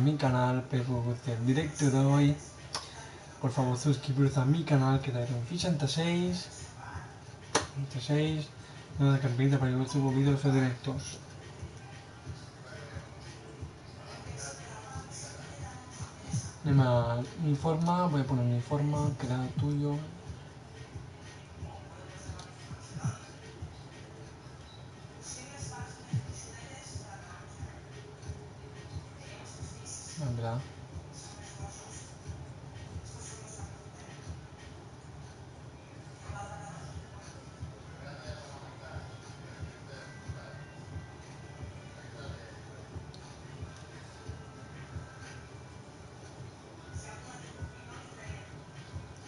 mi canal per el directo de hoy. Por favor, suscribiros a mi canal, que daré un 66. No de campanita para que yo subo vídeos o directos. Uniforma, voy a poner uniforma, crear tuyo. ¿Verdad?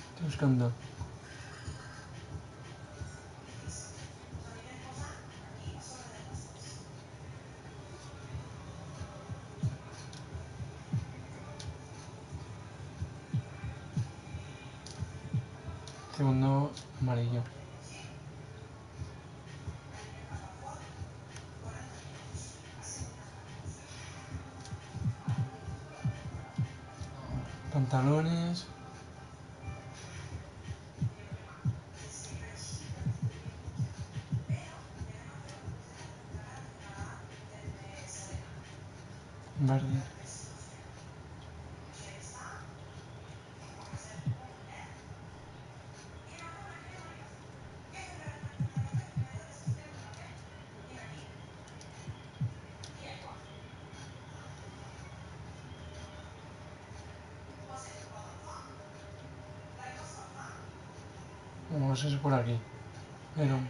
Estoy buscando. Segundo amarillo. Pantalones. Verde. Vamos a ir por aquí. Pero vamos.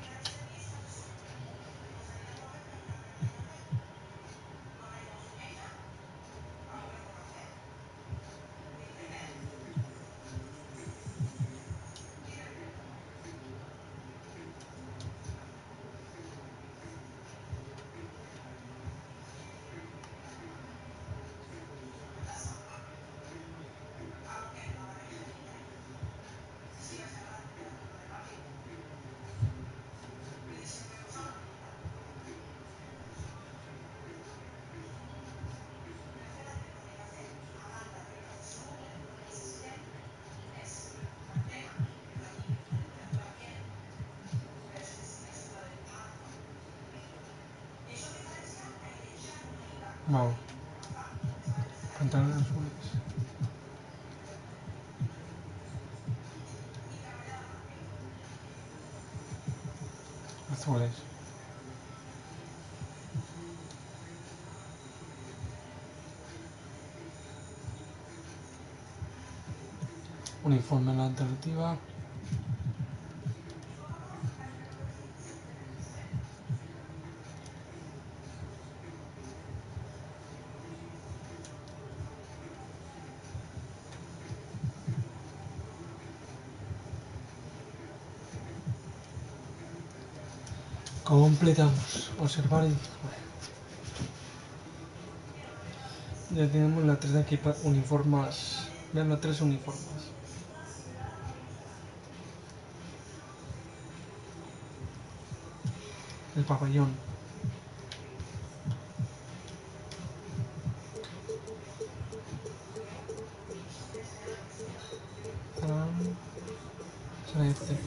Pantalones azules. Azules. Uniforme en la alternativa. Completamos. Observar y... Ya tenemos las 3 uniformes. Vean las 3 uniformes. El pabellón. Será este.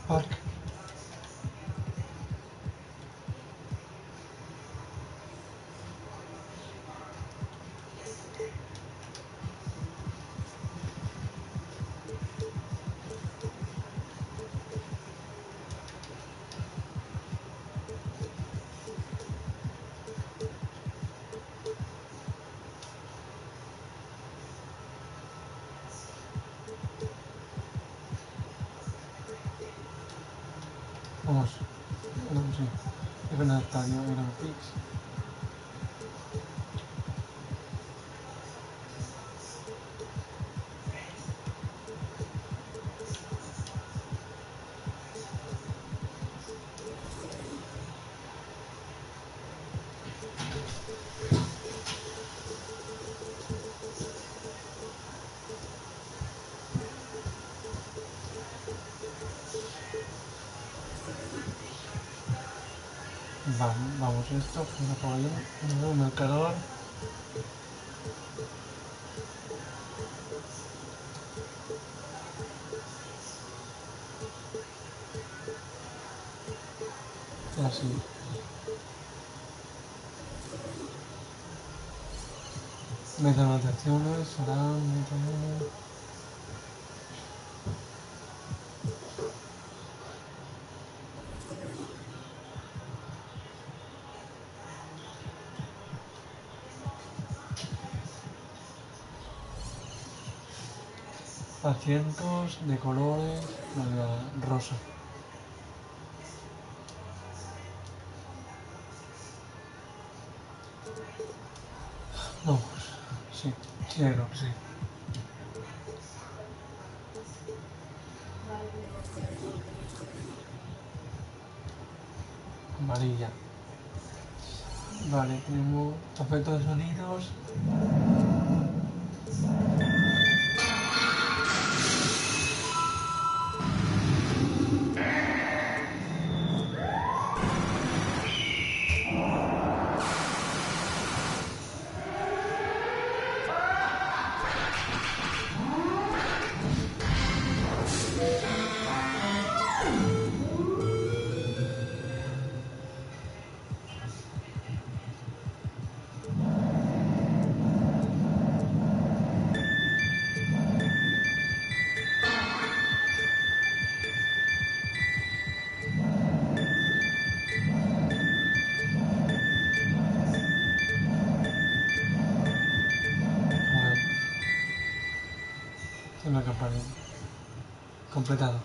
Park. Vamos. No sé. Es en el estadio, era un fix. Vamos esto, fuera por allá, un marcador. Así. Meta anotaciones, serán meta. Asientos de colores, rosa. Vamos, sí, creo que sí. Amarilla. Vale, tenemos efectos de sonidos. A ver, una campaña. Completado.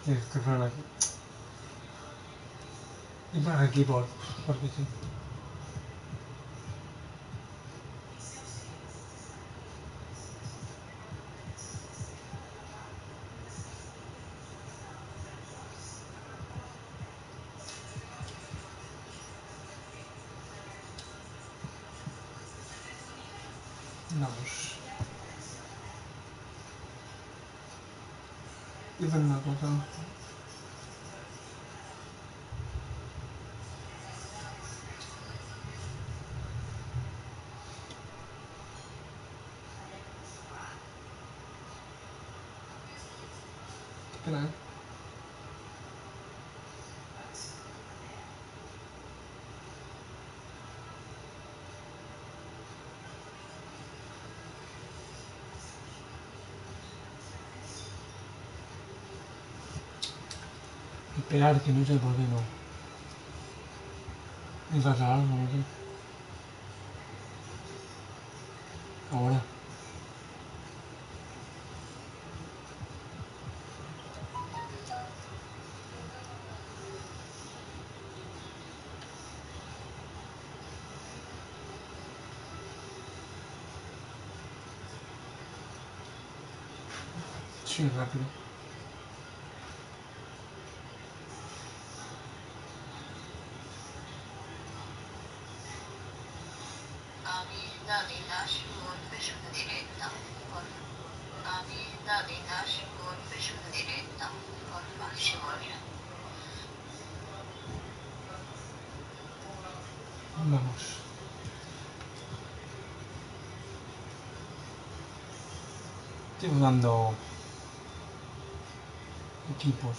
Tienes que poner aquí. Y poner aquí porque sí. Vamos. Y poner una cosa. Espera, Esperar, que no sé por qué no. Y pasa algo, no sé. Ahora. Sí, rápido. Vamos. Estoy buscando equipos.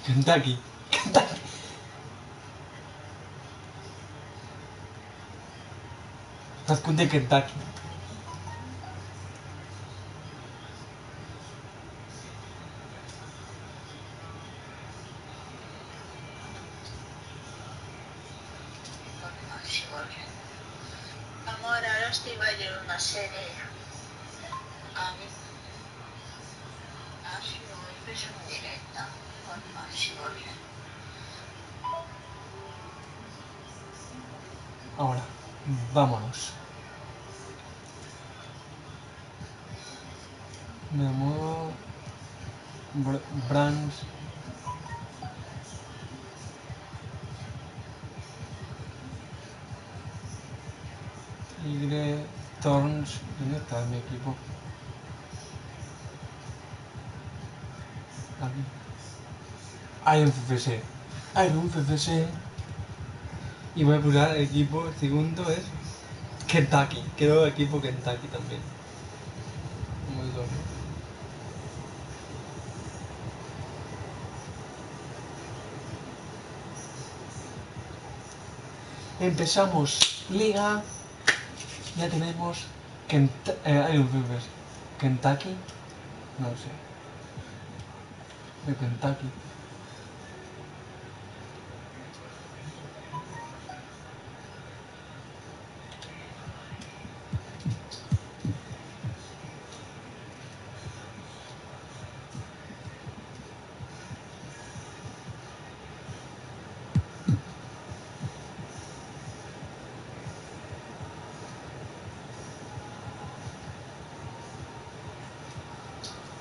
Kentucky. Kentucky. Nascut de Kentucky. Amore, ara estic veient una sèrie. Si vuoi, fes una diretta con Maxi Borgia. Ahora, vámonos. Me muevo. Brands. Thorns. ¿Dónde está mi equipo? Aquí. Iron FFC. Iron FFC. Y voy a pulsar el equipo segundo es Kentucky. Quedó equipo Kentucky también. Muy bueno. Empezamos liga. Ya tenemos Iron FFC. Kentucky. No lo sé. De Kentucky.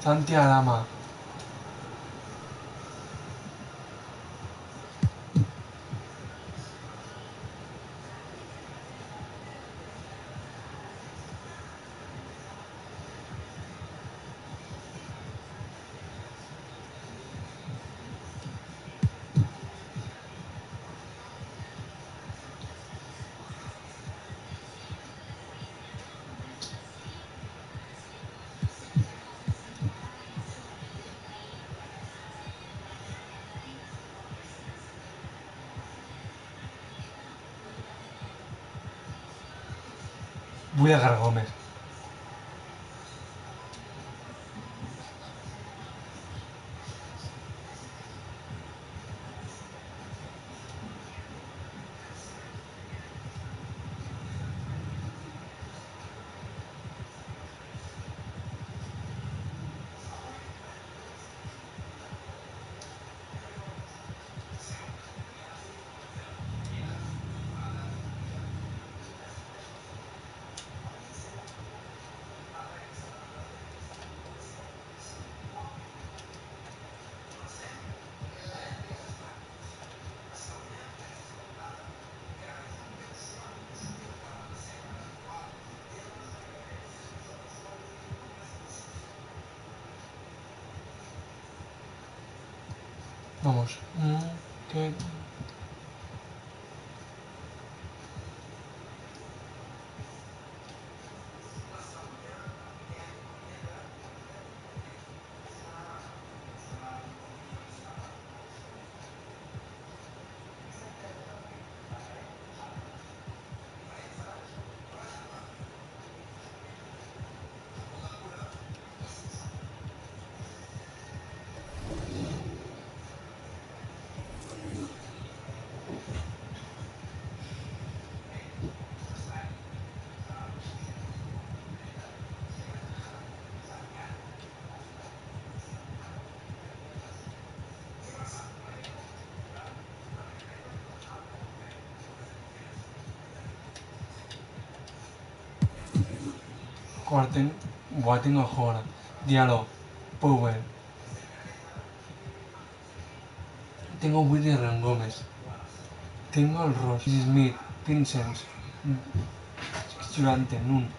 Santiago. Voy a agarrar Gómez. Vamos. ¿Qué? Cuarten. Buah, tengo ahora. Diálogo. Power. Tengo William Gómez. Tengo el Ross. Smith. Vincent. Durante. Nun.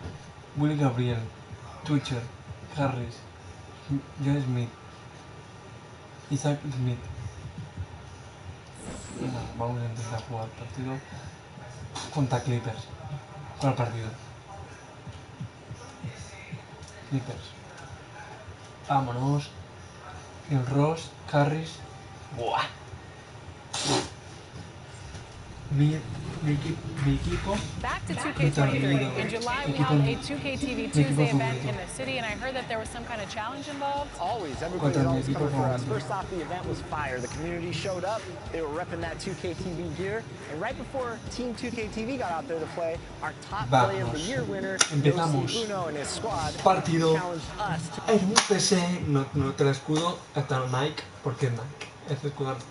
Willy Gabriel. Twitcher. Harris. John Smith. Isaac Smith. Venga, vamos a intentar jugar el partido contra Clippers. ¿Cuál partido? Clippers. Vámonos. El Ross, Harris. Buah. Mi equipo. Back to 2K23. In July, we held a 2K TV Tuesday event in the city, and I heard that there was some kind of challenge involved. Always. Everybody's always coming for us. First off, the event was fire. The community showed up. They were repping that 2K TV gear. And right before Team 2K TV got out there to play, our top player of the year winner, Uno and his squad, challenged us to... Es un PC, no te la escudo hasta Nike, porque es Nike. Es escudo Nike.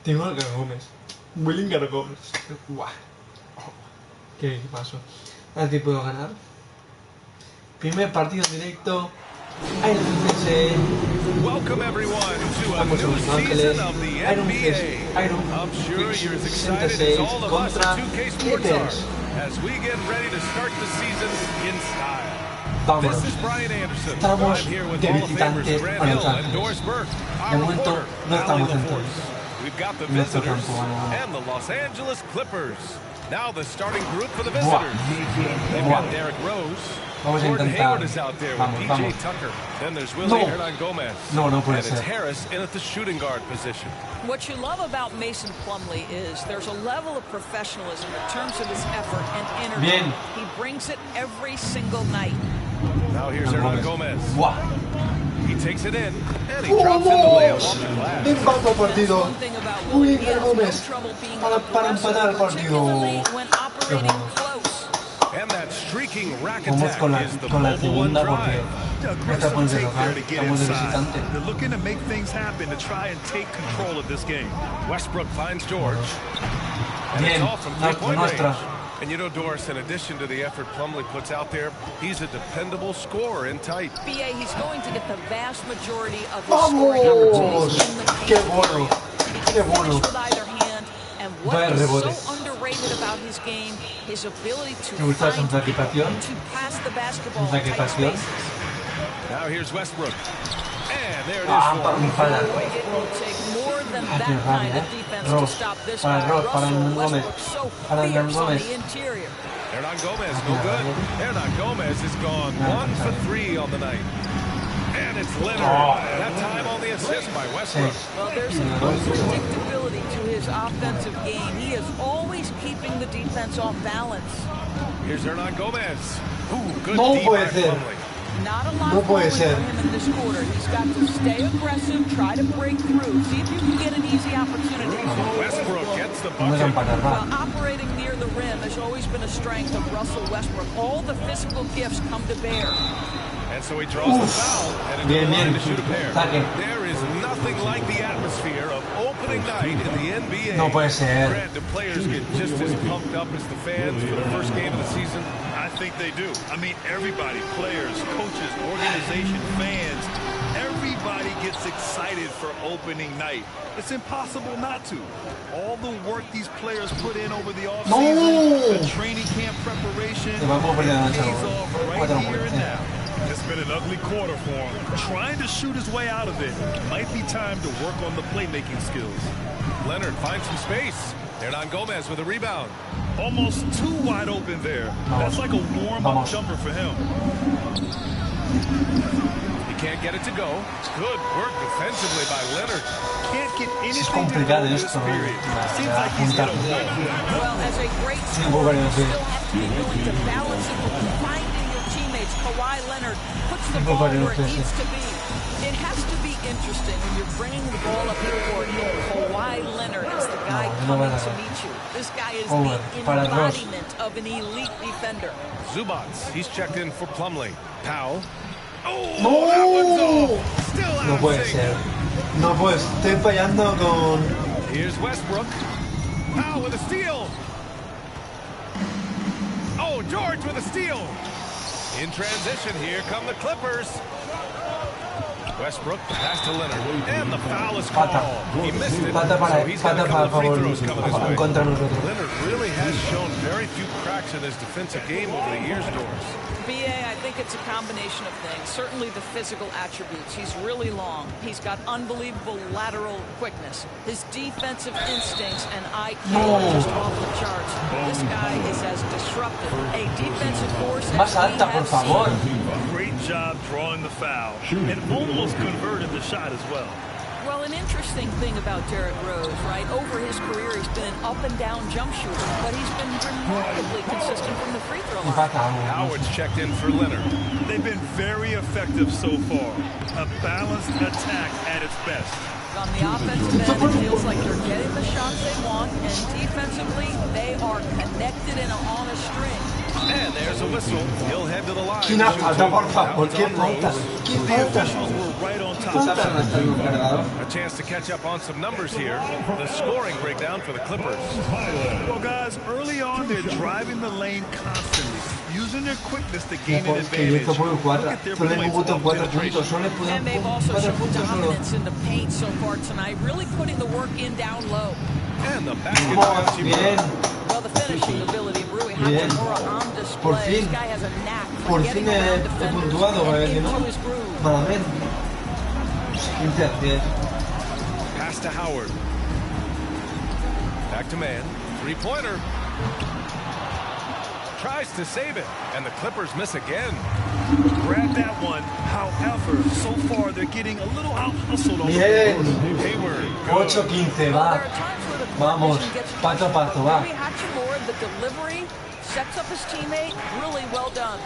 Tengo a Gómez. Willinger Gómez. Guau. ¿Qué pasó? Así puedo ganar. Primer partido en directo. Welcome everyone to a new season of the NBA. I'm sure you're as excited as all of us at 2K Sports are as we get ready to start the season in style. This is Brian Anderson. I'm here with Hall of Famers Grant Hill and Doris Burke. Our reporter, Allie LaForce. We've got the visitors and the Los Angeles Clippers. Now the starting group for the visitors. They've got Derrick Rose. Gordon Hayward is out there with DJ Tucker. Then there's Willie Hernan Gomez. And it's Harris in at the shooting guard position. What you love about Mason Plumlee is there's a level of professionalism in terms of his effort and energy. He brings it every single night. Now here's Hernan Gomez. He takes it in, and he drops in the layup off the glass. Empata el partido. Willinger Gómez para empatar el partido. And that streaking rack attack is the con la segunda porque esta pone de local, estamos de visitante. They're looking to make things happen to try and take control of this game. Westbrook finds George. And it's all from three-point range. And you know, Doris, in addition to the effort Plumlee puts out there, he's a dependable scorer in tight. BA, he's going to get the vast majority of his scoring opportunities in the paint. ¡Qué bueno! ¡Qué bueno! With either hand, and what is so underrated about his game, his ability to find to pass the basketball in tight spaces. Now here's Westbrook. And there it is for him. It will take more than that kind of defense to stop this guy. Russell Westbrook so fierce on the interior. Hernan Gomez, no good. Hernan Gomez is gone 1 for 3 on the night. And it's Leonard. That time on the assist by Westbrook. Well, there's an unpredictability to his offensive game. He is always keeping the defense off balance. Here's Hernan Gomez. Ooh, good No puede ser. Not a lot for him in this quarter. He's got to stay aggressive, try to break through, see if you can get an easy opportunity. Westbrook gets the bucket. Well, operating near the rim has always been a strength of Russell Westbrook. All the physical gifts come to bear. And so he draws the foul and into the line to shoot a pair. There is nothing like the atmosphere of opening night in the NBA. No puede ser. Grant, the players get just as pumped up as the fans for the first game of the season. I think they do. I mean, everybody, players, coaches, organization, fans, everybody gets excited for opening night. It's impossible not to. All the work these players put in over the offseason, the training camp preparation, pays off right here and now. It's been an ugly quarter for him. Trying to shoot his way out of it. Might be time to work on the playmaking skills. Leonard finds some space. Hernan Gomez with a rebound. Almost too wide open there. That's like a warm-up jumper for him. He can't get it to go. Good work defensively by Leonard. Can't get anything to go in this period. Seems like he's hit a wall. Well, as a great scorer, you still have to be willing to balance it with finding your teammates. Kawhi Leonard puts the ball where it needs to be. It has to be interesting when you're bringing the ball up the court and Kawhi Leonard is the guy coming to meet you. This guy is the embodiment of an elite defender. Zubats, he's checked in for Plumlee. Powell. ¡No! That one's off. Still out No of puede sync. ser. No puede ser. Estoy fallando con... Here's Westbrook. Powell with a steal. Oh, George with a steal. In transition, here come the Clippers. Westbrook pass to Leonard, and the foul is called. He missed it, so he's got a couple of free throws coming his way. Leonard really has shown very few cracks in his defensive game over the years, Doris. BA, I think it's a combination of things. Certainly the physical attributes. He's really long. He's got unbelievable lateral quickness. His defensive instincts and IQ are just off the charts. This guy is as disruptive a defensive force Más as we alta, por have favor. seen. Great job drawing the foul and almost converted the shot as well. Well, an interesting thing about Derrick Rose, right? Over his career, he's been an up-and-down jump shooter, but he's been remarkably consistent from the free throw line. Howard's checked in for Leonard. They've been very effective so far. A balanced attack at its best. On the offensive end, it feels like they're getting the shots they want, and defensively, they are connected and on a string. And there's a whistle. He'll head to the line. ¿Quién ha falta, por favor? ¿Qué falta? ¿Qué falta? ¿Qué falta? A chance to catch up on some numbers here. The scoring breakdown for the Clippers. Well, guys, early on, they're driving the lane constantly, using their quickness to gain an advantage. Look at their points. And they've also shown dominance in the paint so far tonight, really putting the work in down low. And the basket by Bien. Well, the finishing ability really Hachimura on display. This guy has a knack for getting around defenders and into his groove. Malamente. 15-10. pass to Howard. Back to man. Three-pointer. Tries to save it, and the Clippers miss again. Grab that one. However, so far they're getting a little out-hustled on the Bien. Hayward. 8-15, va. Vamos. Pato a pato, va. Hachimura, the delivery sets up his teammate. Really well done.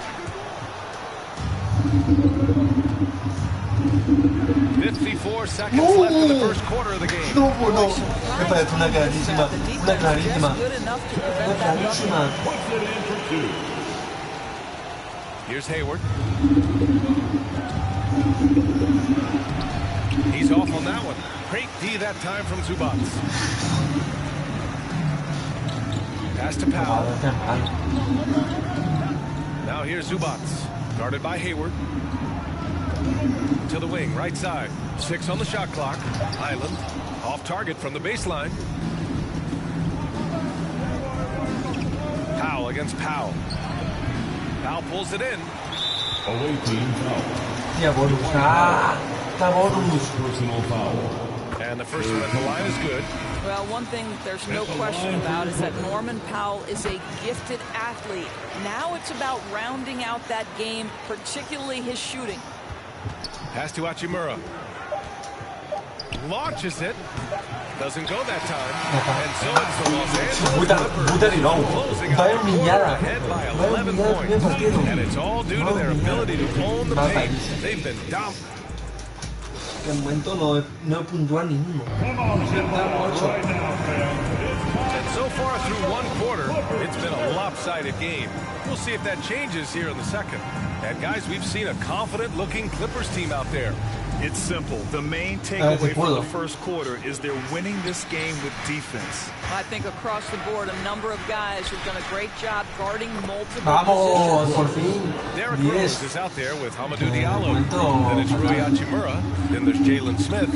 54 seconds left in the first quarter of the game. No, no. Me parece una clarísima. Una clarísima. Good enough to Una prevent that. clarísima. Here's Hayward. He's off on that one. Great D that time from Zubac. Pass to Powell. Now here's Zubac. Guarded by Hayward. To the wing, right side. 6 on the shot clock. Island off target from the baseline. Powell against Powell. Powell pulls it in. Away team foul. Tía, bonus. Ah, está bonus. Personal foul. And the first one at the line is good. Well, one thing there's no question about is that Norman Powell is a gifted athlete. Now it's about rounding out that game, particularly his shooting. Pass to Hachimura. Launches it. Doesn't go that time. And so it's the Los Angeles Clippers closing out the quarter ahead by 11 points. And it's all due to their ability to own the paint. They've been dominant. Que momento no puntúa ninguno. And so far through one quarter, it's been a lopsided game. We'll see if that changes here in the second. And guys, we've seen a confident-looking Clippers team out there. It's simple. The main takeaway from the first quarter is they're winning this game with defense. I think across the board, a number of guys who've done a great job guarding multiple Vamos, por positions. fin. Derrick 10. Rose is out there with Hamidou Diallo. Then it's Rui Hachimura. Then there's Jalen Smith.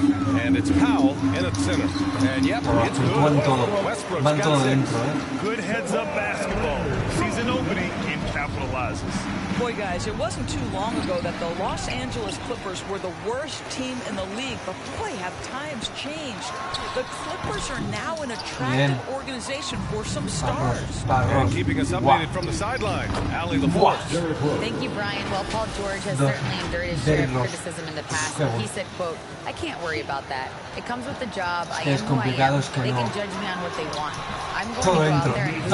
And it's Powell in at center. And yep, it's good. Westbrook's got 6. Good heads-up basketball. Season opening and capitalizes. Boy, guys, it wasn't too long ago that the Los Angeles Clippers were the worst team in the league, but boy, have times changed. The Clippers are now an attractive organization for some stars. And keeping us updated from the sideline, Allie LaForce. Thank you, Brian. Well, Paul George has certainly endured his share of criticism in the past. He said, quote, "I can't worry about that. It comes with the job. I am who I am. They can judge me on what they want. I'm going to go out there and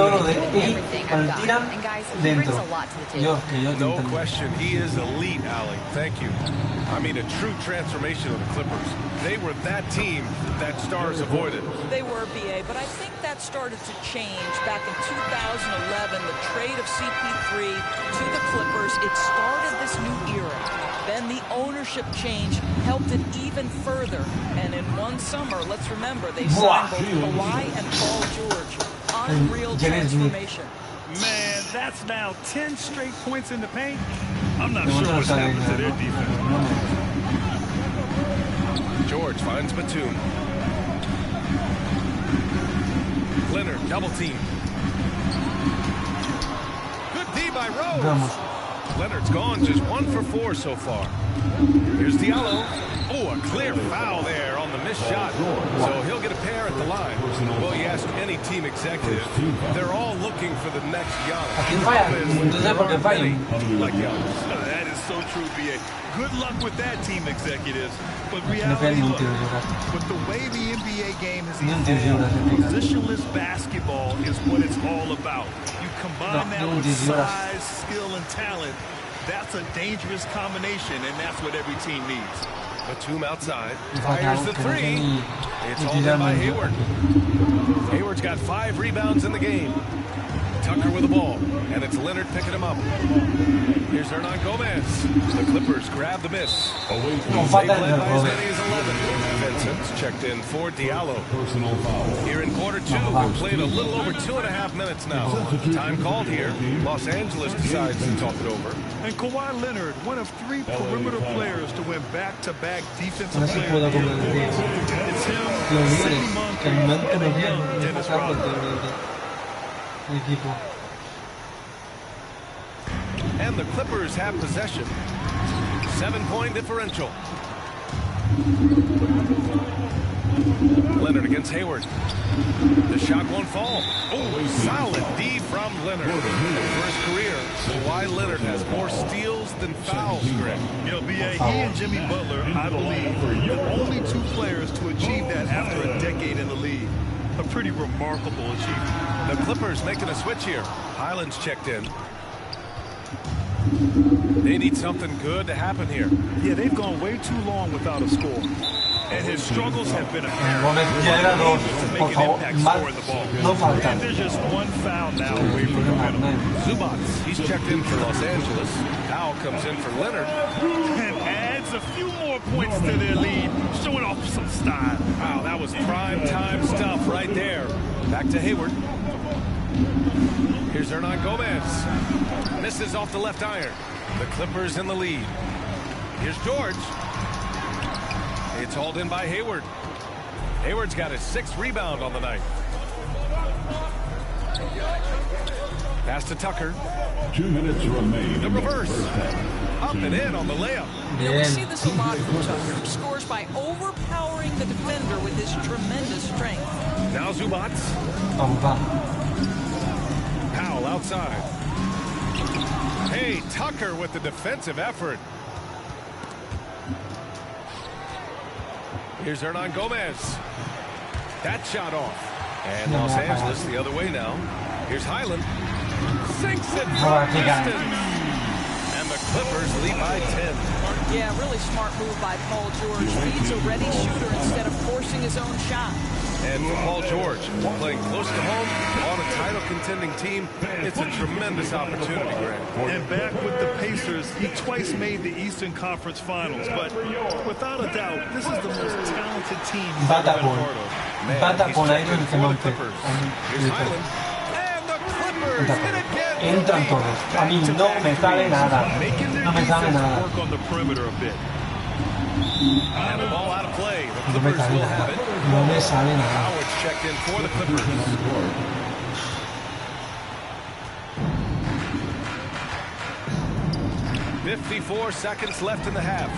do everything I've got." And guys, he brings a lot to the table. No question, he is elite, Allie. Thank you. I mean, a true transformation of the Clippers. They were that team that stars avoided. They were, BA, but I think that started to change back in 2011, the trade of CP3 to the Clippers. It started this new era. Then the ownership change helped it even further. And in one summer, let's remember, they signed both Kawhi and Paul George. Unreal transformation. Man, that's now 10 straight points in the paint. I'm not sure what's happened to their defense. George finds Batum. Leonard, double team. Good D by Rose. Leonard's gone just 1 for 4 so far. Here's Diallo. Oh, a clear foul there on the missed shot. So he'll get a pair at the line. Well, you ask any team executive, they're all looking for the next Giannis. Like Giannis. That is so true, BA. Good luck with that, team executives. But reality, look, with the way the NBA game has evolved, positionless basketball is what it's all about. You combine that with size, skill, and talent. That's a dangerous combination, and that's what every team needs. Batum outside. Fires the 3. It's all done by Hayward. Hayward's got 5 rebounds in the game. Tucker with the ball, and it's Leonard picking him up. Here's Hernan Gomez. The Clippers grab the miss. No, They led by as many as 11. Vincent's checked in for Diallo. Personal foul. Here in quarter two, we've played a little over 2.5 minutes now. Time called here. Los Angeles decides to talk it over. And Kawhi Leonard, one of 3 perimeter players to win back-to-back defensive player of the year. It's him, Sidney Moncrief, and a young Dennis Rodman. And the Clippers have possession. 7-point differential. Leonard against Hayward. The shot won't fall. Oh, solid D from Leonard. And for his career, Kawhi Leonard has more steals than fouls, Greg. You know, B.A., he and Jimmy Butler, I believe, are the only 2 players to achieve that after a decade in the league. A pretty remarkable achievement. The Clippers making a switch here. Highland's checked in. They need something good to happen here. Yeah, they've gone way too long without a score. And his struggles have been apparent. Gómez ya era 2, por favor, no faltan. And there's just 1 foul now away from the middle. Zubac, he's checked in for Los Angeles. Powell comes in for Leonard. And adds a few more points to their lead, showing off some style. Wow, that was prime time stuff right there. Back to Hayward. Here's Hernan Gomez. Misses off the left iron. The Clippers in the lead. Here's George. It's hauled in by Hayward. Hayward's got his 6th rebound on the night. Pass to Tucker. 2 minutes remain. The reverse. Up and in on the layup. You know, we see this a lot from Tucker, who scores by overpowering the defender with his tremendous strength. Now Zubac. Powell outside. Hey, Tucker with the defensive effort. Here's Hernan Gomez. That shot off. And Los Angeles the other way now. Here's Highland. Sinks it from distance. And the Clippers lead by 10. Yeah, really smart move by Paul George. Feeds a ready shooter instead of forcing his own shot. And for Paul George, playing close to home on a title-contending team, it's a tremendous opportunity, Grant. And back with the Pacers, he twice made the Eastern Conference Finals. But without a doubt, this is the most talented team he's ever been a part of. Here's Highland. And the Clippers hit again. Entran todos. A mí no me sale nada. No me sale nada. Work on the perimeter a bit. And the ball out of play. The Clippers will have it. No me sale nada. Howard's checked in for the Clippers. 54 seconds left in the half.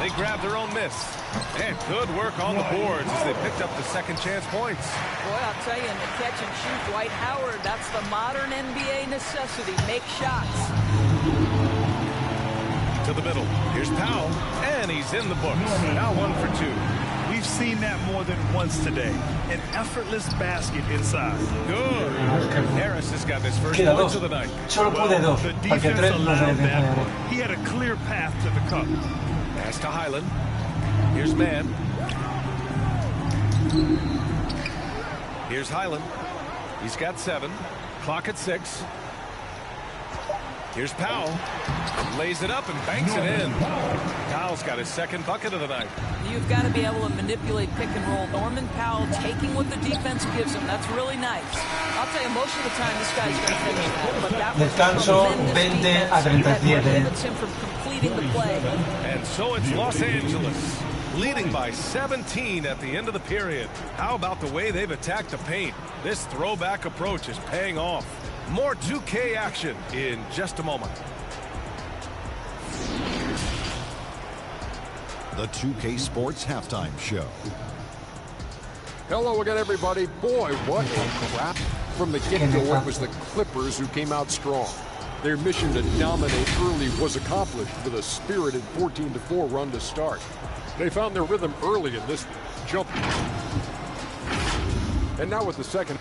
They grabbed their own miss. And good work on the boards as they picked up the second chance points. Boy, I'll tell you, in the catch and shoot, Dwight Howard, that's the modern NBA necessity. Make shots. To the middle. Here's Powell. And he's in the books. Now 1 for 2. We've seen that more than once today. An effortless basket inside. Good. Harris has got his first Queda points dos. of the night. Solo pude dos. The Porque defense tres no se allowed that. dejan. He had a clear path to the cup. Pass to Highland. Here's Mann. Here's Highland. He's got 7. Clock at 6. Here's Powell. Lays it up and banks it in. Powell's got his second bucket of the night. You've got to be able to manipulate pick and roll. Norman Powell taking what the defense gives him. That's really nice. I'll tell you, most of the time this guy's going to finish that. But that was Descanso tremendous 20 defense. a 37. That prohibits him from completing the play. And so it's Los Angeles leading by 17 at the end of the period. How about the way they've attacked the paint? This throwback approach is paying off. More 2K action in just a moment. The 2K Sports Halftime Show. Hello again, everybody. Boy, what a crap. From the get-go, it was the Clippers who came out strong. Their mission to dominate early was accomplished with a spirited 14-4 run to start. They found their rhythm early in this jump. And now with the second.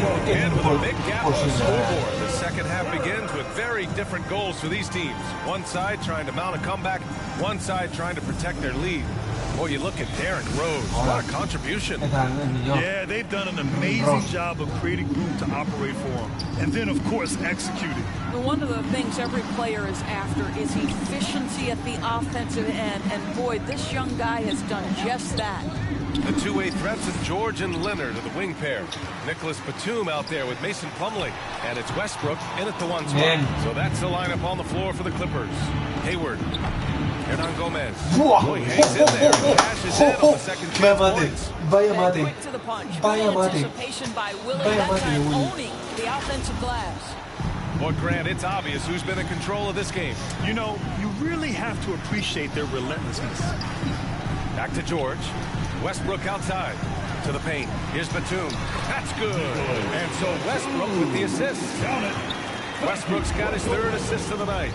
And with a big gap on the scoreboard, the second half begins with very different goals for these teams. One side trying to mount a comeback, one side trying to protect their lead. Boy, you look at Darren Rose. What a contribution. Yeah, they've done an amazing job of creating room to operate for him. And then, of course, executing. One of the things every player is after is efficiency at the offensive end. And boy, this young guy has done just that. The two-way threats of George and Leonard are the wing pair. Nicholas Batum out there with Mason Plumlee. And it's Westbrook in at the one spot. So that's the lineup on the floor for the Clippers. Hayward. Hernan Gomez. Boy, hangs in there. Cashes in on the second chance points. Quick to the punch. Anticipation by Willie. That time owning the offensive glass. Well, Grant, it's obvious who's been in control of this game. You know, you really have to appreciate their relentlessness. Back to George. Westbrook outside. To the paint. Here's Batum. That's good. And so Westbrook with the assist. Westbrook's got his third assist of the night.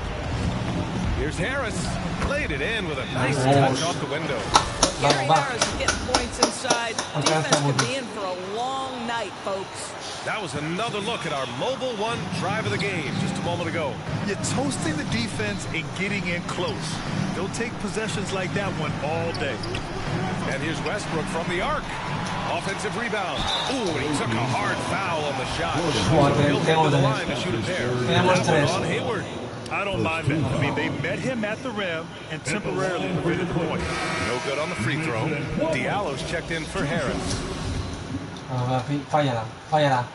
Here's Harris. Played it in with a nice touch off the window. Gary Harris is getting points inside. Defense could be in for a long night, folks. That was another look at our Mobile One drive of the game just a moment ago. You're toasting the defense and getting in close. They'll take possessions like that one all day. And here's Westbrook from the arc. Offensive rebound. Ooh, and he took a hard foul on the shot. He'll get to the line to shoot a pair. That one on Hayward. I don't mind that. I mean, they met him at the rim and temporarily prevented the point. No good on the free throw. Diallo's checked in for Harris. Fállala.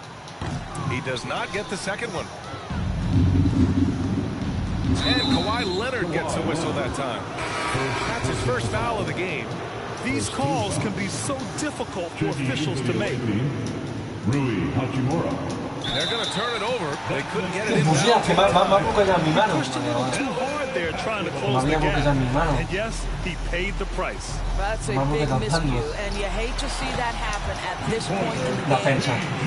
He does not get the second one. And Kawhi Leonard gets a whistle that time. That's his first foul of the game. These calls can be so difficult for officials to make. Rui Hachimura. They're going to turn it over. They couldn't get it in. Pushed a little too hard there trying to close the gap. And yes, he paid the price. That's a big miscue, and you hate to see that happen at this point in the game.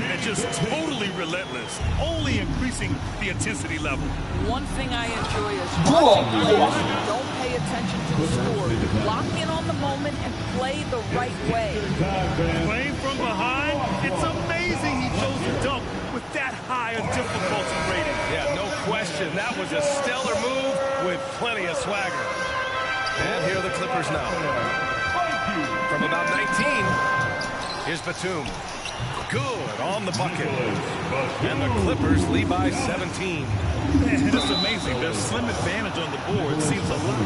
And just totally relentless, only increasing the intensity level. One thing I enjoy is watching players who don't pay attention to the score. Lock in on the moment and play the right way. Playing from behind, it's amazing he chose to dunk with that high a difficulty rating. Yeah, no question. That was a stellar move with plenty of swagger. And here are the Clippers now. From about 19, here's Batum. Good on the bucket. And the Clippers lead by 17. Man, it's amazing. Their slim advantage on the board seems a lot.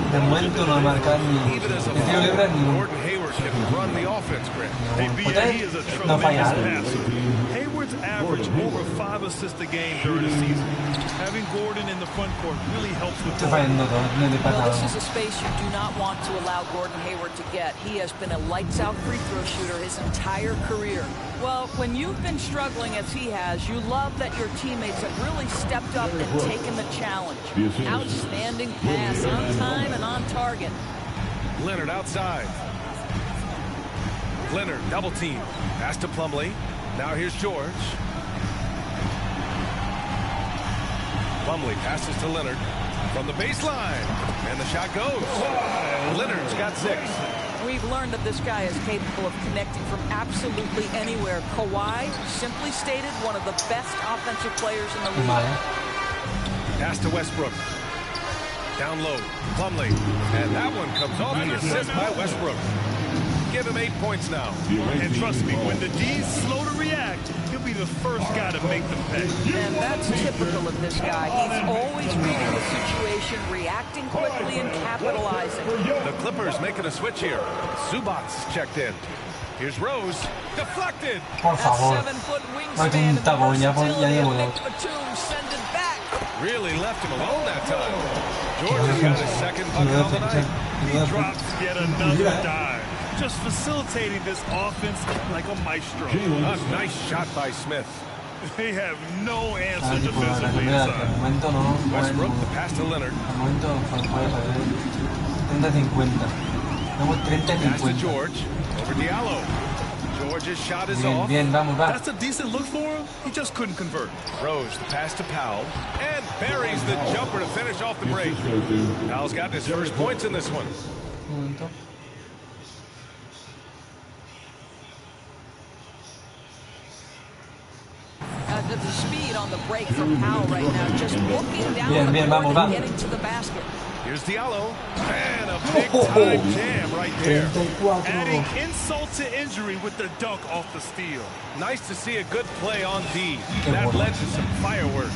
Even as a forward, Gordon Hayward can run the offense, Grant. Hey, he is a tremendous passer. Hayward's average over 5 assists a game during the season. Having Gordon in the front court really helps with the Well, this is a space you do not want to allow Gordon Hayward to get. He has been a lights-out free throw shooter his entire career. Well, when you've been struggling as he has, you love that your teammates have really stepped up and taken the challenge. Outstanding pass, on time and on target. Leonard outside. Leonard double team. Pass to Plumlee. Now here's George. Plumlee passes to Leonard from the baseline. And the shot goes. Leonard's got 6. We've learned that this guy is capable of connecting from absolutely anywhere. Kawhi, simply stated, one of the best offensive players in the league. Pass to Westbrook. Down low, Plumlee. And that one comes off the assist by Westbrook. Give him 8 points now. And trust me, when the D's slow to react, he'll be the first guy to make them pay. And that's typical of this guy. He's always reading the situation, reacting quickly, and capitalizing. The Clippers making a switch here. Zubac's checked in. Here's Rose. Deflected. Por favor. No hay un tapón, ya llevo. Really left him alone that time. George has got his second bucket of the night. He drops yet another dive. Just facilitating this offense like a maestro. A nice shot by Smith. They have no answer defensively inside. Westbrook, the pass to Leonard. Pass to George. Over Diallo. George's shot is off. That's a decent look for him. He just couldn't convert. Rose, the pass to Powell. And buries the jumper to finish off the break. Powell's got his first points in this one. break from Powell right now, just looking down the court and getting to the basket. Here's Diallo, and a big-time jam right there. Adding insult to injury with the dunk off the steal. Nice to see a good play on D. That led to some fireworks.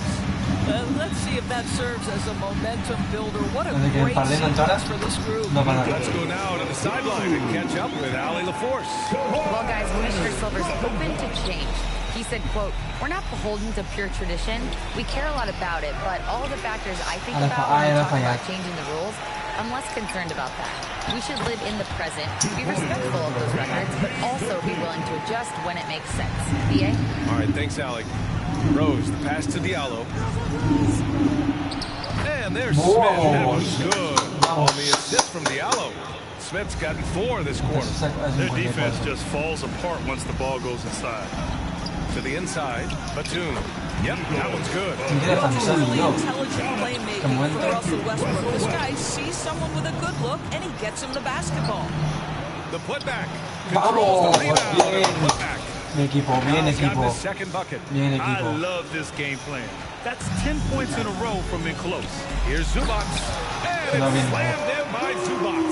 Let's see if that serves as a momentum builder. What a great sequence for this group. Let's go now to the sideline and catch up with Ali LaForce. Well, guys, Commissioner Silver's open to change. He said, quote, "We're not beholden to pure tradition. We care a lot about it, but all of the factors I think about when we talk about changing the rules, I'm less concerned about that. We should live in the present, be respectful of those records, but also be willing to adjust when it makes sense." BA? All right, thanks, Alec. Rose, the pass to Diallo. And there's Smith. That was good. On the assist from Diallo. Smith's gotten 4 this quarter. Their defense just falls apart once the ball goes inside. To the inside, Batum. Yep, that one's good. Really intelligent playmaking for Russell Westbrook. This guy sees someone with a good look, and he gets him the basketball. The putback. Controls the rebound and the putback. Mi equipo, bien equipo. Bien equipo. I love this game plan. That's 10 points in a row from in close. Here's Zubac. And it's slammed in by Zubac.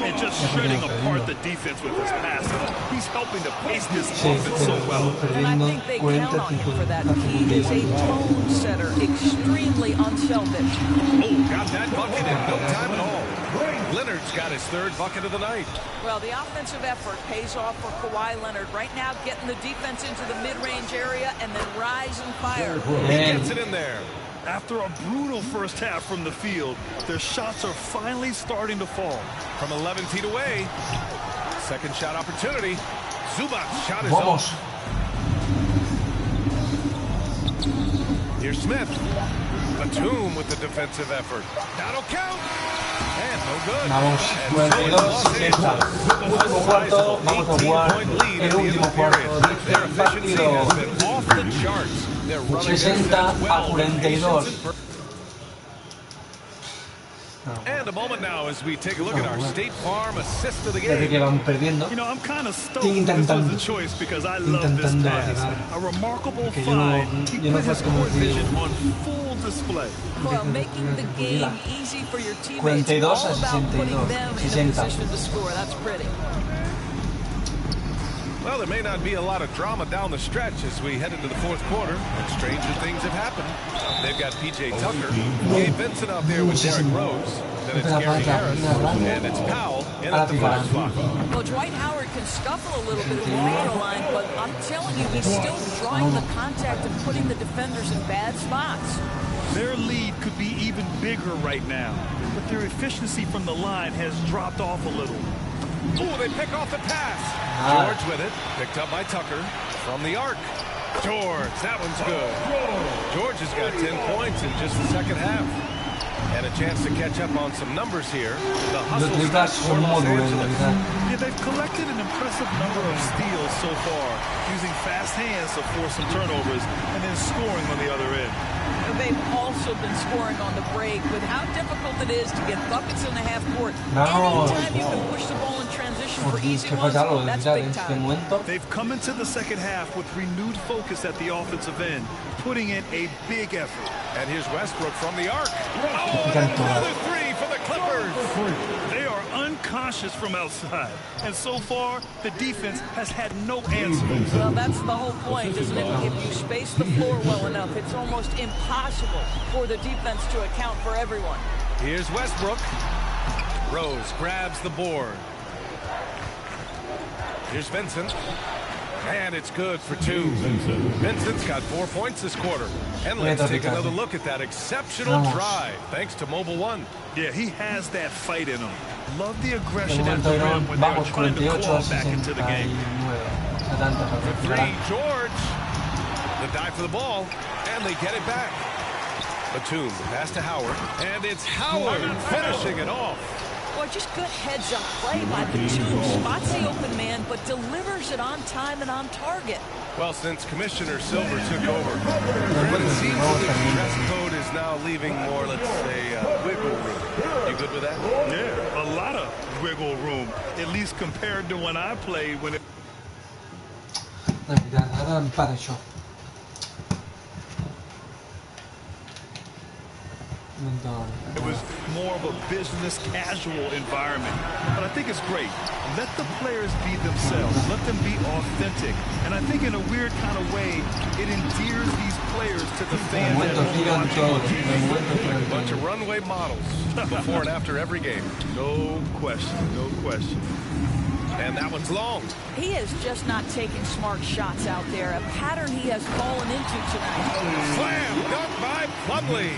And just shredding apart the defense with his passing. He's helping to pace this offense so well. And I think they count on him for that. He is a tone setter, extremely unselfish. Oh, got that bucket in no time at all. Leonard's got his 3rd bucket of the night. Well, the offensive effort pays off for Kawhi Leonard. Right now, getting the defense into the mid-range area and then rise and fire. He gets it in there. After a brutal first half from the field, their shots are finally starting to fall. From 11 feet away, second shot opportunity. Zubac's shot is off. Here's Smith. Batum with the defensive effort. That'll count. And no good. Vamos, 42-60. Último cuarto, vamos a jugar el último cuarto de este partido. 60-42. And a moment now as we take a look at our State Farm assist of the Desde que game. vamos perdiendo, You know, I'm kind of stoked this was a choice because I love this pass. A remarkable find. He put his court vision on full display. Well, making the game easy for your teammates. All about putting them in a position to score. That's pretty. Well, there may not be a lot of drama down the stretch as we head into the 4th quarter, but stranger things have happened. They've got P.J. Tucker, Gabe Vincent out there with Derrick Rose, then it's Gary Harris, and it's Powell in at the 5 spot. Well, Dwight Howard can scuffle a little bit along the line, but I'm telling you, he's still drawing the contact and putting the defenders in bad spots. Their lead could be even bigger right now, but their efficiency from the line has dropped off a little. Ooh, they pick off the pass. George with it, picked up by Tucker from the arc. George, that one's good. George has got 10 points in just the second half. And a chance to catch up on some numbers here. The hustle starts for Los Angeles. Yeah, they've collected an impressive number of steals so far, using fast hands to force some turnovers and then scoring on the other end. They've also been scoring on the break with how difficult it is to get buckets in the half court. Anytime you can push the ball in transition for easy ones, that's big time. They've come into the second half with renewed focus at the offensive end, putting in a big effort. And here's Westbrook from the arc. Oh, another 3 for the Clippers. They are unconscious from outside, and so far the defense has had no answer. Well, that's the whole point, isn't it? If you space the floor well enough, it's almost impossible for the defense to account for everyone. Here's Westbrook. Rose grabs the board. Here's Vincent. And it's good for 2. Vincent's got 4 points this quarter. And let's take another look at that exceptional drive, thanks to Mobile One. Yeah, he has that fight in him. Love the aggression at the rim when they're trying to claw back into the game. For 3, George. The dive for the ball, and they get it back. Batum, pass to Howard, and it's Howard finishing it off. Well, just good heads-up play by Batum. Spots the open man, but delivers it on time and on target. Well, since Commissioner Silver took over, it seems the dress code is now leaving more, let's say, wiggle room. You good with that? Yeah, a lot of wiggle room, at least compared to when I played when it... It was more of a business casual environment. But I think it's great. Let the players be themselves. Let them be authentic. And I think in a weird kind of way, it endears these players to the fans at home watching on TV. A bunch of runway models before and after every game. No question, no question. And that one's long. He is just not taking smart shots out there, a pattern he has fallen into tonight. Slam dunk by Plumlee.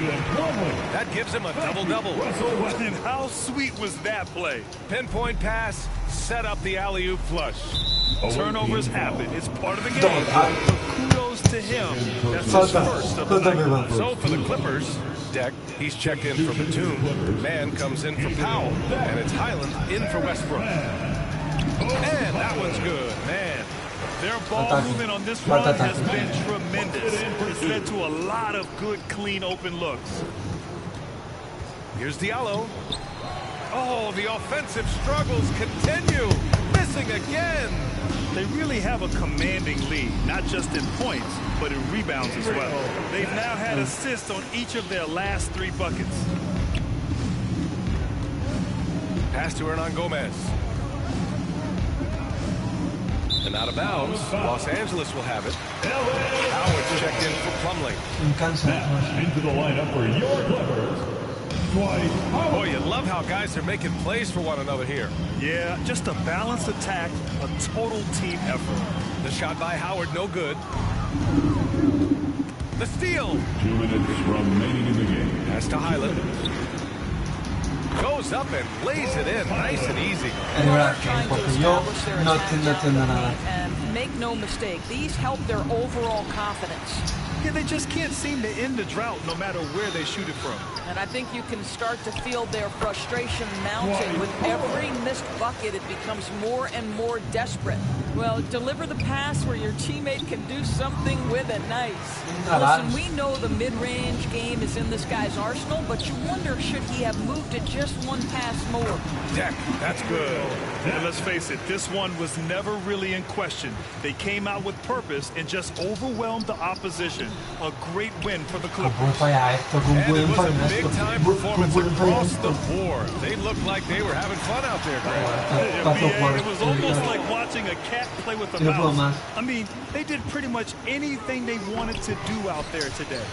That gives him a double-double. And how sweet was that play? Pinpoint pass, set up the alley-oop flush. Turnovers happen. It's part of the game. Kudos to him. That's his first of the night. So for the Clippers, Deck, he's checked in for Batum. Man comes in for Powell. And it's Highland in for Westbrook. And that one's good, man. Their ball movement on this run has been tremendous. It's led to a lot of good, clean, open looks. Here's Diallo. Oh, the offensive struggles continue. Missing again. They really have a commanding lead, not just in points, but in rebounds as well. They've now had assists on each of their last 3 buckets. Pass to Hernan Gomez. And out of bounds, Los Angeles will have it. Howard's checked in for Plumlee. Into the lineup for your Clippers. Boy, you love how guys are making plays for one another here. Yeah, just a balanced attack, a total team effort. The shot by Howard, no good. The steal. 2 minutes remaining in the game. Pass to Highland. Goes up and lays it in, nice and easy. And make no mistake, these help their overall confidence. Yeah, they just can't seem to end the drought no matter where they shoot it from. And I think you can start to feel their frustration mounting. With every missed bucket, it becomes more and more desperate. Well, deliver the pass where your teammate can do something with it. Nice. Listen, we know the mid-range game is in this guy's arsenal, but you wonder, should he have moved it just one pass more? Deck, that's good. And let's face it, this one was never really in question. They came out with purpose and just overwhelmed the opposition. A great win for the Clippers. And it was a big-time performance across the board. They looked like they were having fun out there, Greg. It was almost like watching a cat play with a mouse. I mean, they did pretty much anything they wanted to do out there today.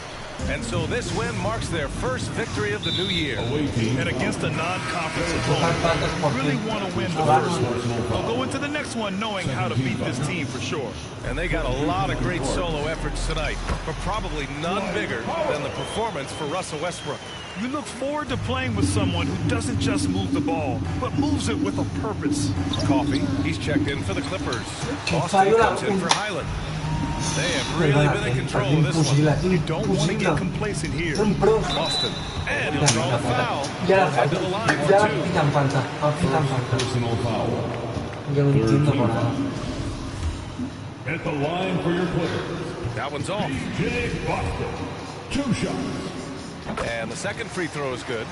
And so this win marks their first victory of the new year. And against a non-conference opponent, really want to win the first one. They'll go into the next one knowing how to beat this team for sure. And they got a lot of great solo efforts tonight, but probably none bigger than the performance for Russell Westbrook. You look forward to playing with someone who doesn't just move the ball, but moves it with a purpose. Coffee, he's checked in for the Clippers. Boston comes in for Highland. They have really been in control of this one. You don't want to get complacent here. Boston. And he'll draw the foul. Head to the line for 2. Personal foul. At the line for your Clippers. That one's off. Jay Boston. 2 shots. And the second free throw is good.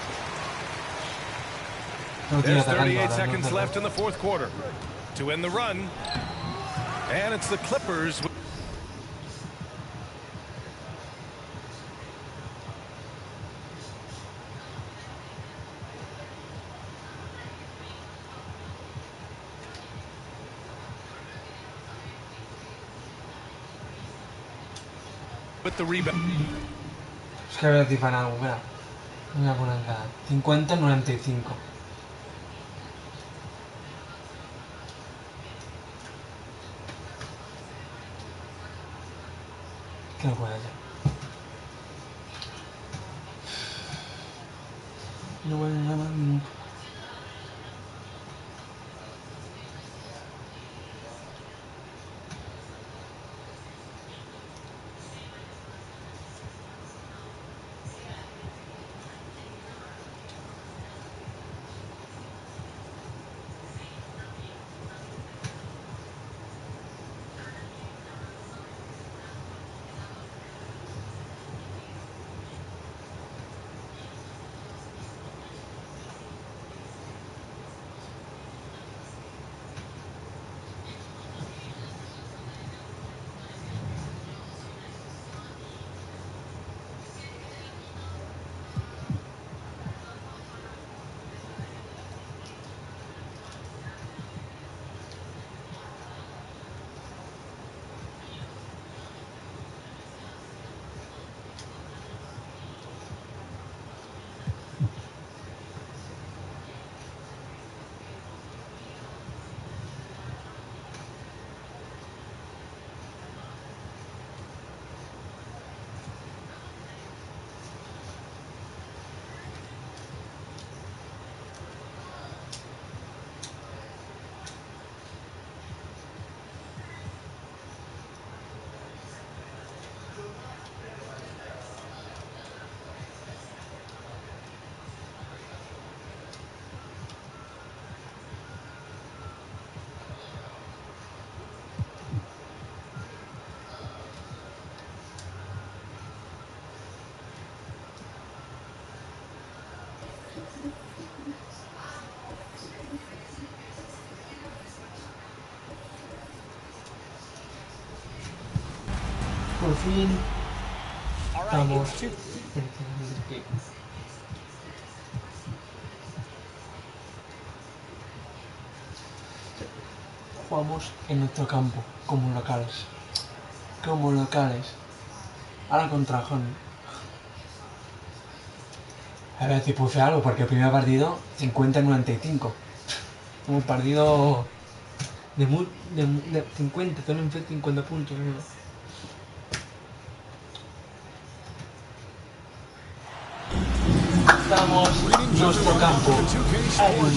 There's 38 seconds left in the 4th quarter to end the run. And it's the Clippers. With the rebound. Es que voy a tifar algo, mira. Voy a poner acá. 50-95. ¿Qué no puede ser? No voy a llamar nunca. Por fin estamos jugamos en nuestro campo como locales. Ahora contra Honey. A ver si puse algo, porque el primer partido 50-95. Un partido de 50, son 50 puntos. ¿No? Estamos en nuestro campo. Hay un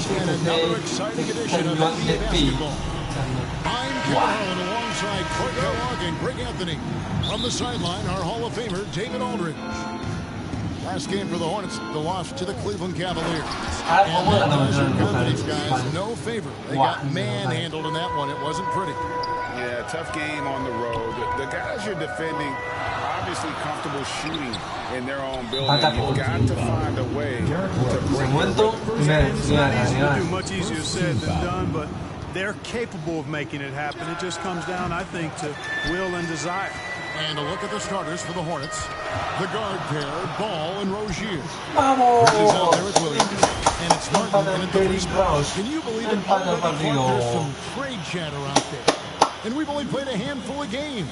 de Pi. Last game for the Hornets, the loss to the Cleveland Cavaliers. And these guys, no favor. They got manhandled in that one. It wasn't pretty. Yeah, tough game on the road. The guys you're defending, obviously comfortable shooting in their own building. You've got to find a way to bring it. It's not easy to do, much easier said than done, but they're capable of making it happen. It just comes down, I think, to will and desire. And a look at the starters for the Hornets. The guard pair, Ball and Rozier. Vamos! Out there with Williams. And it's Martin in the three spot. Can you believe it? There's some trade chatter out there. And we've only played a handful of games.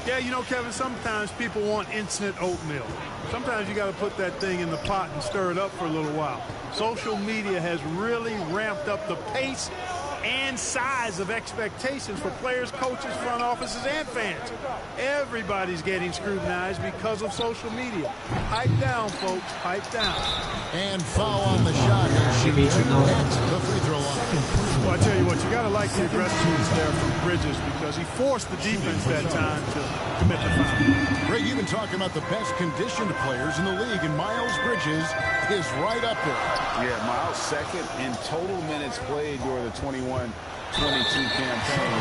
Yeah, you know, Kevin, sometimes people want instant oatmeal. Sometimes you got to put that thing in the pot and stir it up for a little while. Social media has really ramped up the pace and size of expectations for players, coaches, front offices, and fans. Everybody's getting scrutinized because of social media. Pipe down, folks. Pipe down. And foul on the shot. She beats the free throw line. Well, I tell you what, you got to like the aggressiveness there from Bridges because he forced the defense that time to commit the foul. Greg, you've been talking about the best conditioned players in the league, and Miles Bridges is right up there. Yeah, Miles second in total minutes played during the 21-22 campaign.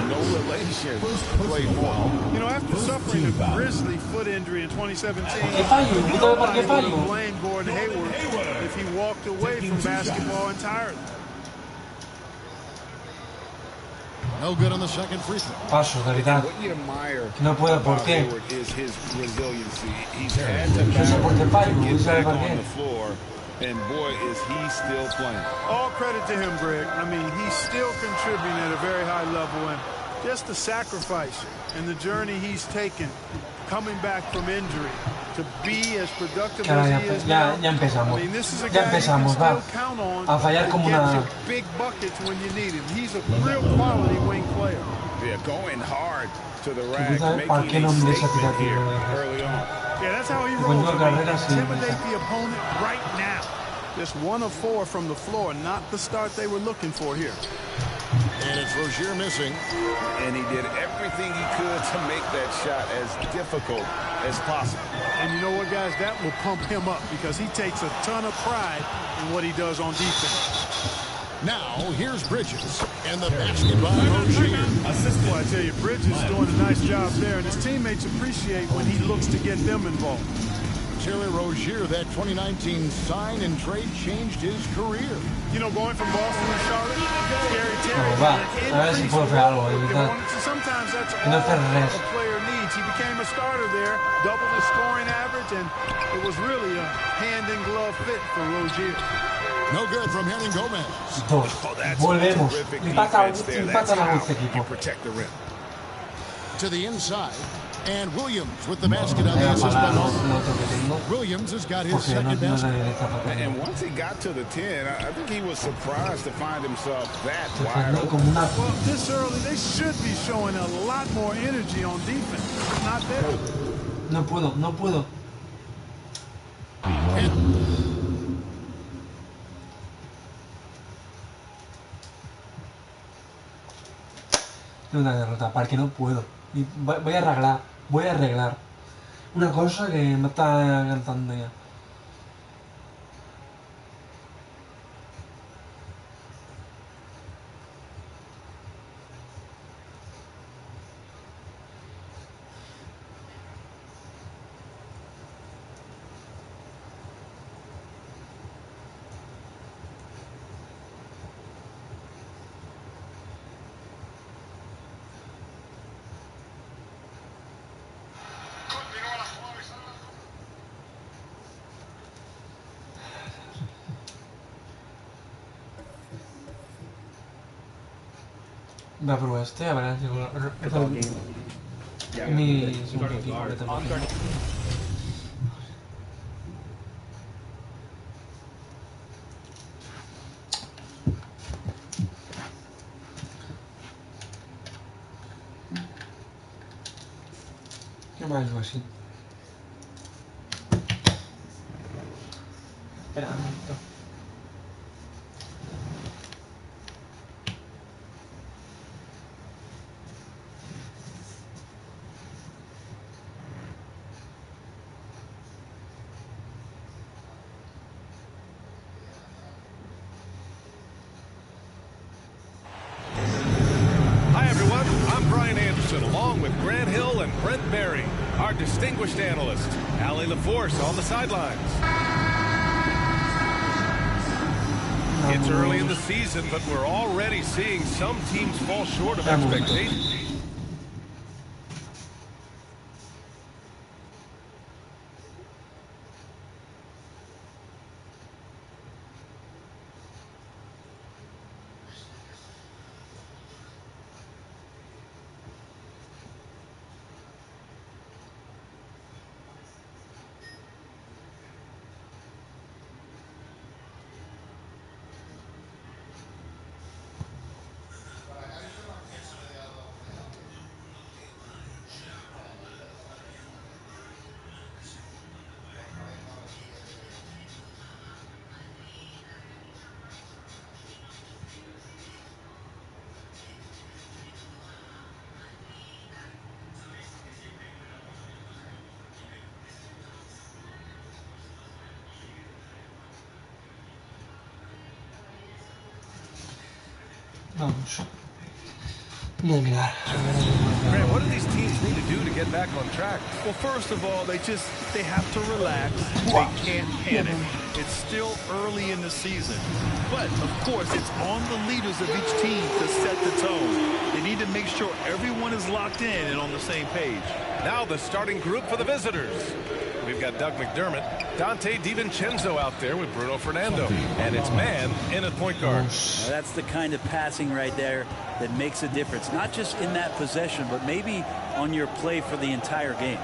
No relation. Played more. You know, after suffering a grisly foot injury in 2017, he blamed Gordon Hayward if he walked away from basketball entirely. No good on the second free throw. Paso, de verdad. No puedo, ¿por qué? No sé por qué fallo, no sé por qué. And boy, is he still playing. All credit to him, Greg. I mean, he's still contributing at a very high level, and just the sacrifice and the journey he's taken coming back from injury to be as productive as he is now. Ya empezamos. I mean, this is a guy you can still count on a fallar como to get una... you big buckets when you need him. He's a real quality wing player. Yeah, going hard to the rack, making a statement here early on. Yeah, that's how he rolls. Intimidate the opponent right now. Just 1 of 4 from the floor, not the start they were looking for here. And it's Rozier missing. And he did everything he could to make that shot as difficult as possible. And you know what, guys? That will pump him up because he takes a ton of pride in what he does on defense. Now, here's Bridges, and the basket by Rozier. Well, I tell you, Bridges is doing a nice job there, and his teammates appreciate when he looks to get them involved. Terry Rozier, that 2019 sign and trade changed his career. You know, going from Boston to Charlotte, Scary Terry sometimes that's all a player needs. He became a starter there, doubled his scoring average, and it was really a hand-in-glove fit for Rozier. No good from Hernan Gomez. Volvemos. Empatan a este equipo. Protect the rim. To the inside. And Williams with the basket on the assist by Norman. Williams has got his second basket. And once he got to the 10, I think he was surprised to find himself that wide open. Well, this early, they should be showing a lot more energy on defense. It's not there. No puedo. Una derrota, porque no puedo. Y voy a arreglar una cosa que me está encantando ya. Voy a probar este, a ver si mi segundo equipo que tengo aquí. ¿Qué más algo así? Espera un momento. Along with Grant Hill and Brent Berry, our distinguished analyst, Allie LaForce on the sidelines. It's early in the season, but we're already seeing some teams fall short of expectations. Vamos. No, mirar. Grant, what do these teams need to do to get back on track? Well, first of all, they have to relax. They can't panic. It's still early in the season. But, of course, it's on the leaders of each team to set the tone. They need to make sure everyone is locked in and on the same page. Now the starting group for the visitors. We've got Doug McDermott, Dante DiVincenzo out there with Bruno Fernando, and it's man in at point guard. Now that's the kind of passing right there that makes a difference, not just in that possession, but maybe on your play for the entire game.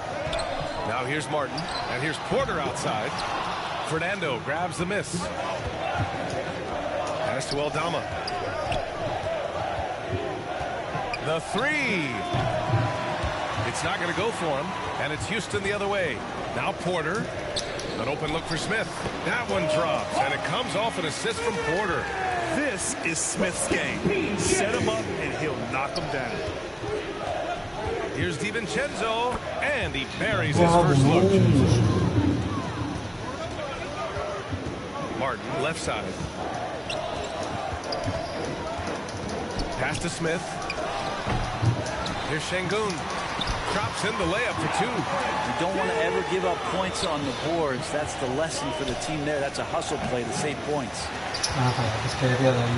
Now here's Martin, and here's Porter outside. Fernando grabs the miss. Pass to Aldama. The three. It's not going to go for him, and it's Houston the other way. Now Porter, an open look for Smith. That one drops, and it comes off an assist from Porter. This is Smith's game. Set him up, and he'll knock him down. Here's DiVincenzo, and he buries his first look. Martin, left side. Pass to Smith. Here's Şengün. Drops in the layup for two. You don't want to ever give up points on the boards. That's the lesson for the team there. That's a hustle play to save points.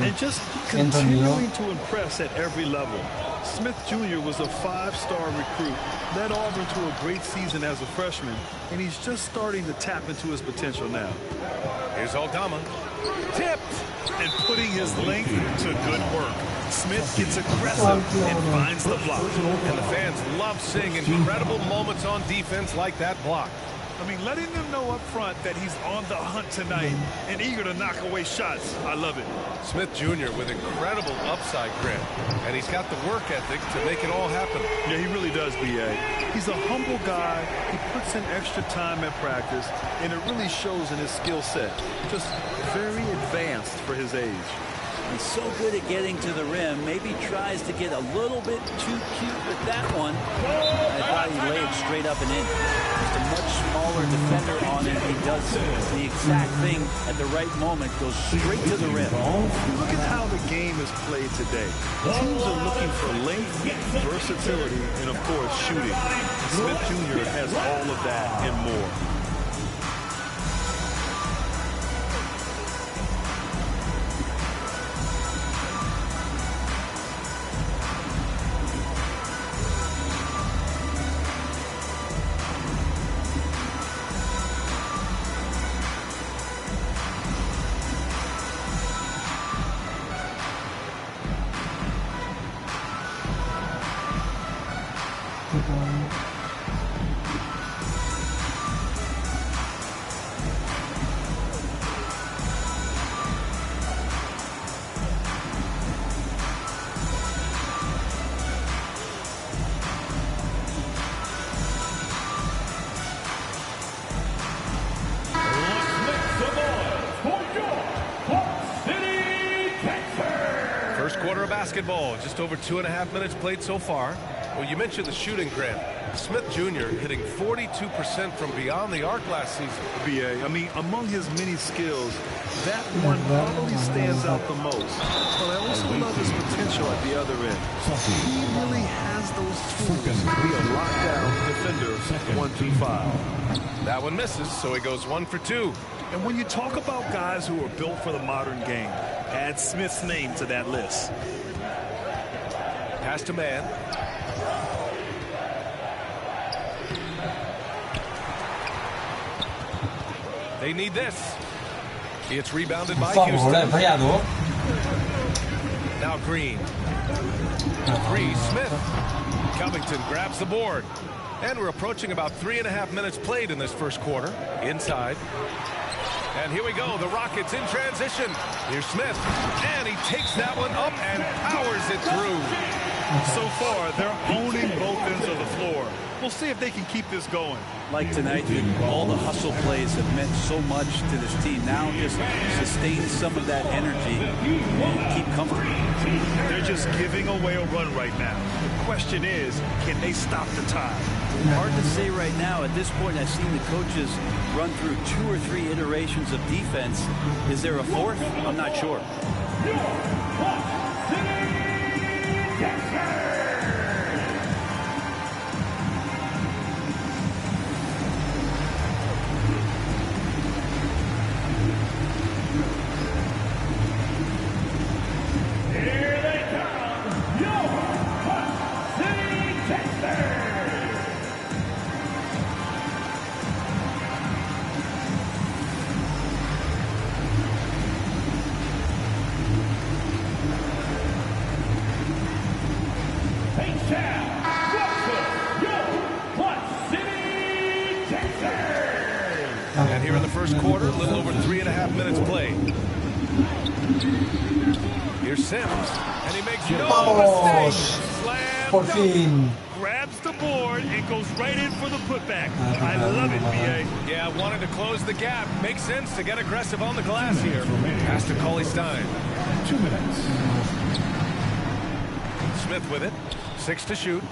And just continuing to impress at every level. Smith Jr. was a five-star recruit, led Auburn to a great season as a freshman, and he's just starting to tap into his potential now. Here's Aldama. Tipped! And putting his length to good work. Smith gets aggressive and finds the block. And the fans love seeing incredible moments on defense like that block. I mean, letting them know up front that he's on the hunt tonight and eager to knock away shots. I love it. Smith Jr. with incredible upside grip, and he's got the work ethic to make it all happen. Yeah, he really does, B.A. He's a humble guy. He puts in extra time at practice, and it really shows in his skill set. Just very advanced for his age. He's so good at getting to the rim. Maybe tries to get a little bit too cute with that one. I thought he laid straight up and in. Just a much smaller defender on it. He does the exact thing at the right moment. Goes straight to the rim. Look at how the game is played today. Teams are looking for length, versatility, and, of course, shooting. Smith Jr. has all of that and more. basketball. Just over 2.5 minutes played so far. Well, you mentioned the shooting, Grant. Smith Jr. hitting 42% from beyond the arc last season. BA, I mean, among his many skills, that one probably stands out the most. But I also love his potential at the other end. He really has those tools to be a lockdown defender 1-2-5. That one misses, so he goes 1 for 2. And when you talk about guys who are built for the modern game, add Smith's name to that list. Pass to man. They need this. It's rebounded by Houston. Now Green. 3, Smith. Covington grabs the board. And we're approaching about 3.5 minutes played in this first quarter. Inside. And here we go. The Rockets in transition. Here's Smith. And he takes that one up and powers it through. So far, they're owning both ends of the floor. We'll see if they can keep this going. Like tonight, all the hustle plays have meant so much to this team. Now just sustain some of that energy and keep comfortable. They're just giving away a run right now. The question is, can they stop the tide? Hard to say right now. At this point, I've seen the coaches run through 2 or 3 iterations of defense. Is there a fourth? I'm not sure. And here in the first quarter, a little over 3.5 minutes played. Here's Sims, and he makes no mistake. Por fin. Grabs the board and goes right in for the putback. I love it, BA. Yeah, wanted to close the gap. Makes sense to get aggressive on the glass here. Pass to Cauley Stein. 2 minutes. Smith with it. 6 to shoot.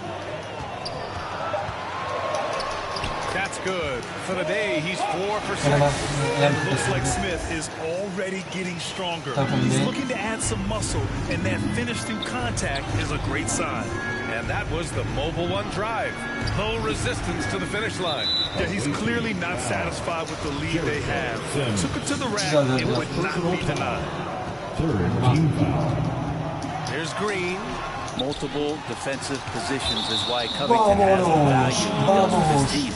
That's good. For the day, he's 4 for 6. It looks like Smith is already getting stronger. He's looking to add some muscle, and that finish through contact is a great sign. And that was the Mobile One drive. Low resistance to the finish line. Yeah, he's clearly not satisfied with the lead they have. Took it to the rack. It would not be denied. Third team foul. Here's Green. Multiple defensive positions is why Covington has the value he does with his team.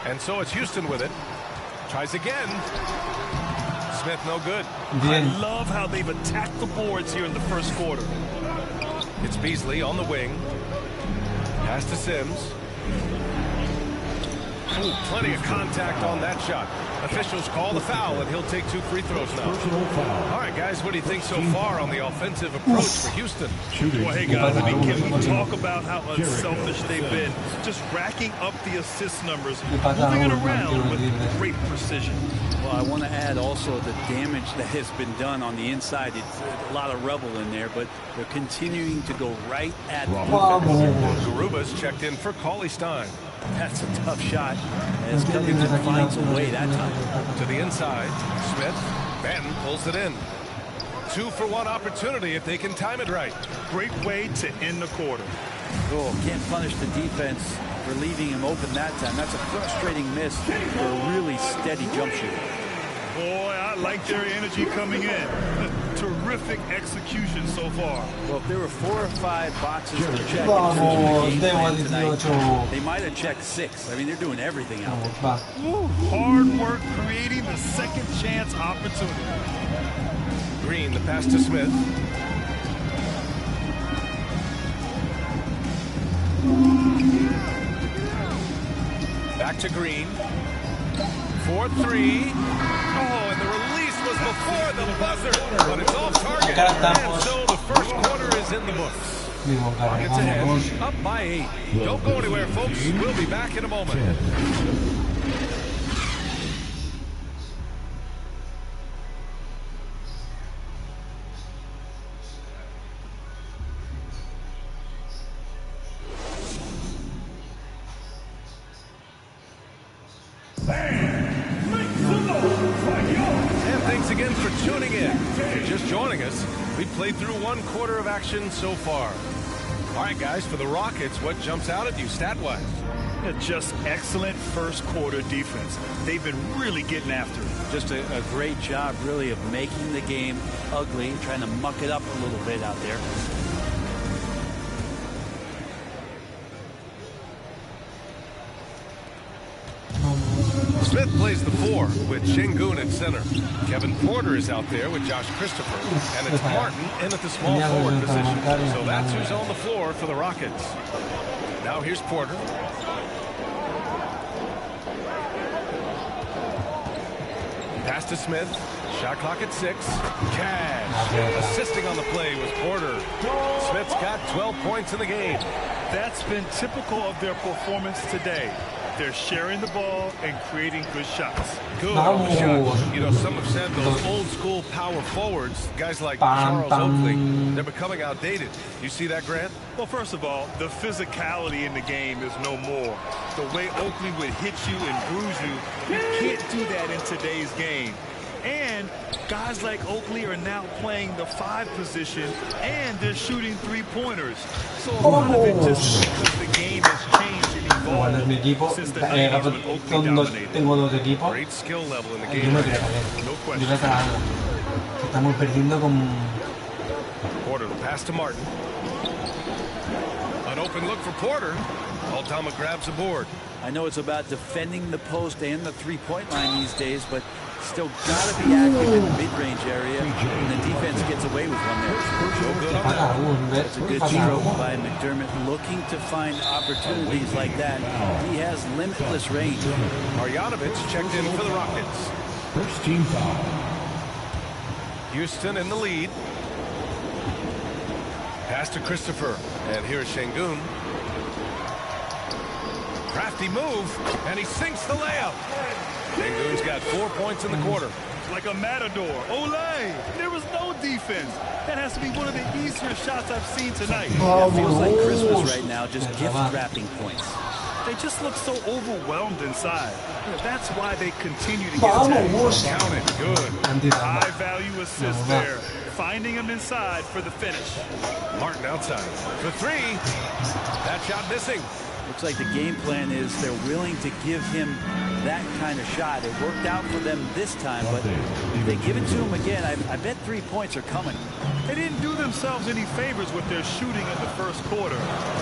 And so it's Houston with it. Tries again. Smith no good. I love how they've attacked the boards here in the first quarter. It's Beasley on the wing. Pass to Sims. Ooh, plenty of contact on that shot. Officials call the foul, and he'll take 2 free throws now. All right, guys, what do you think so far on the offensive approach for Houston? Well, hey, guys, I mean, can we talk about how unselfish they've been? Just racking up the assist numbers, moving it around with great precision. Well, I want to add also the damage that has been done on the inside. It's a lot of rubble in there, but they're continuing to go right at the Garuba's checked in for Cauley Stein. That's a tough shot, as Covington finds a way that time. To the inside, Smith, Benton pulls it in. 2-for-1 opportunity if they can time it right. Great way to end the quarter. Oh, can't punish the defense for leaving him open that time. That's a frustrating miss for a really steady jump shooter. Boy, I like their energy coming in. Terrific execution so far. Well, if there were 4 or 5 boxes to check in terms of the game plan tonight, they might have checked 6. I mean, they're doing everything out there. Hard work creating the second chance opportunity. Green, the pass to Smith. Back to Green. 4-3. Oh, and the release was before the buzzer, but it's off target. And so the first quarter is in the books. Rockets ahead, up by 8. Don't go anywhere, folks. We'll be back in a moment. And thanks again for tuning in. If you're just joining us, we've played through 1/4 of action so far. All right, guys, for the Rockets, what jumps out at you stat-wise? Just excellent first quarter defense. They've been really getting after it. Just a great job, really, of making the game ugly, trying to muck it up a little bit out there. Smith plays the 4 with Şengün at center. Kevin Porter is out there with Josh Christopher. And it's Martin in at the small forward position. So that's who's on the floor for the Rockets. Now here's Porter. Pass to Smith. Shot clock at 6. Cash. Assisting on the play was Porter. Smith's got 12 points in the game. That's been typical of their performance today. They're sharing the ball and creating good shots. Good on the shot. You know, some have said those old school power forwards, guys like Charles Oakley, they're becoming outdated. You see that, Grant? Well, first of all, the physicality in the game is no more. The way Oakley would hit you and bruise you, you can't do that in today's game. And guys like Oakley are now playing the 5 position, and they're shooting 3-pointers. So a lot of it just because the game has changed and evolved since the 90s when Oakley dominated. Tengo dos equipos. Great skill level in the Yo game. me quiero perder. No Yo question. voy a tragarlo. Estamos perdiendo con... Porter, the pass to Martin. An open look for Porter. Aldama grabs a board. I know it's about defending the post and the three-point line these days, but still got to be active in the mid-range area, and the defense gets away with one there. That's a good stroke by McDermott, looking to find opportunities like that. He has limitless range. Marjanovic checked in for the Rockets. First team foul. Houston in the lead. Pass to Christopher, and here's Şengün. Crafty move, and he sinks the layup. Şengün's got 4 points in the quarter. Like a matador. Olay! There was no defense. That has to be one of the easier shots I've seen tonight. It feels like Christmas right now, just gift-wrapping points. They just look so overwhelmed inside. That's why they continue to get attacked. Count it, good. High-value assist there. Finding him inside for the finish. Martin outside for 3. That shot missing. Looks like the game plan is they're willing to give him that kind of shot. It worked out for them this time, but if they give it to him again, I bet 3 points are coming. They didn't do themselves any favors with their shooting in the first quarter.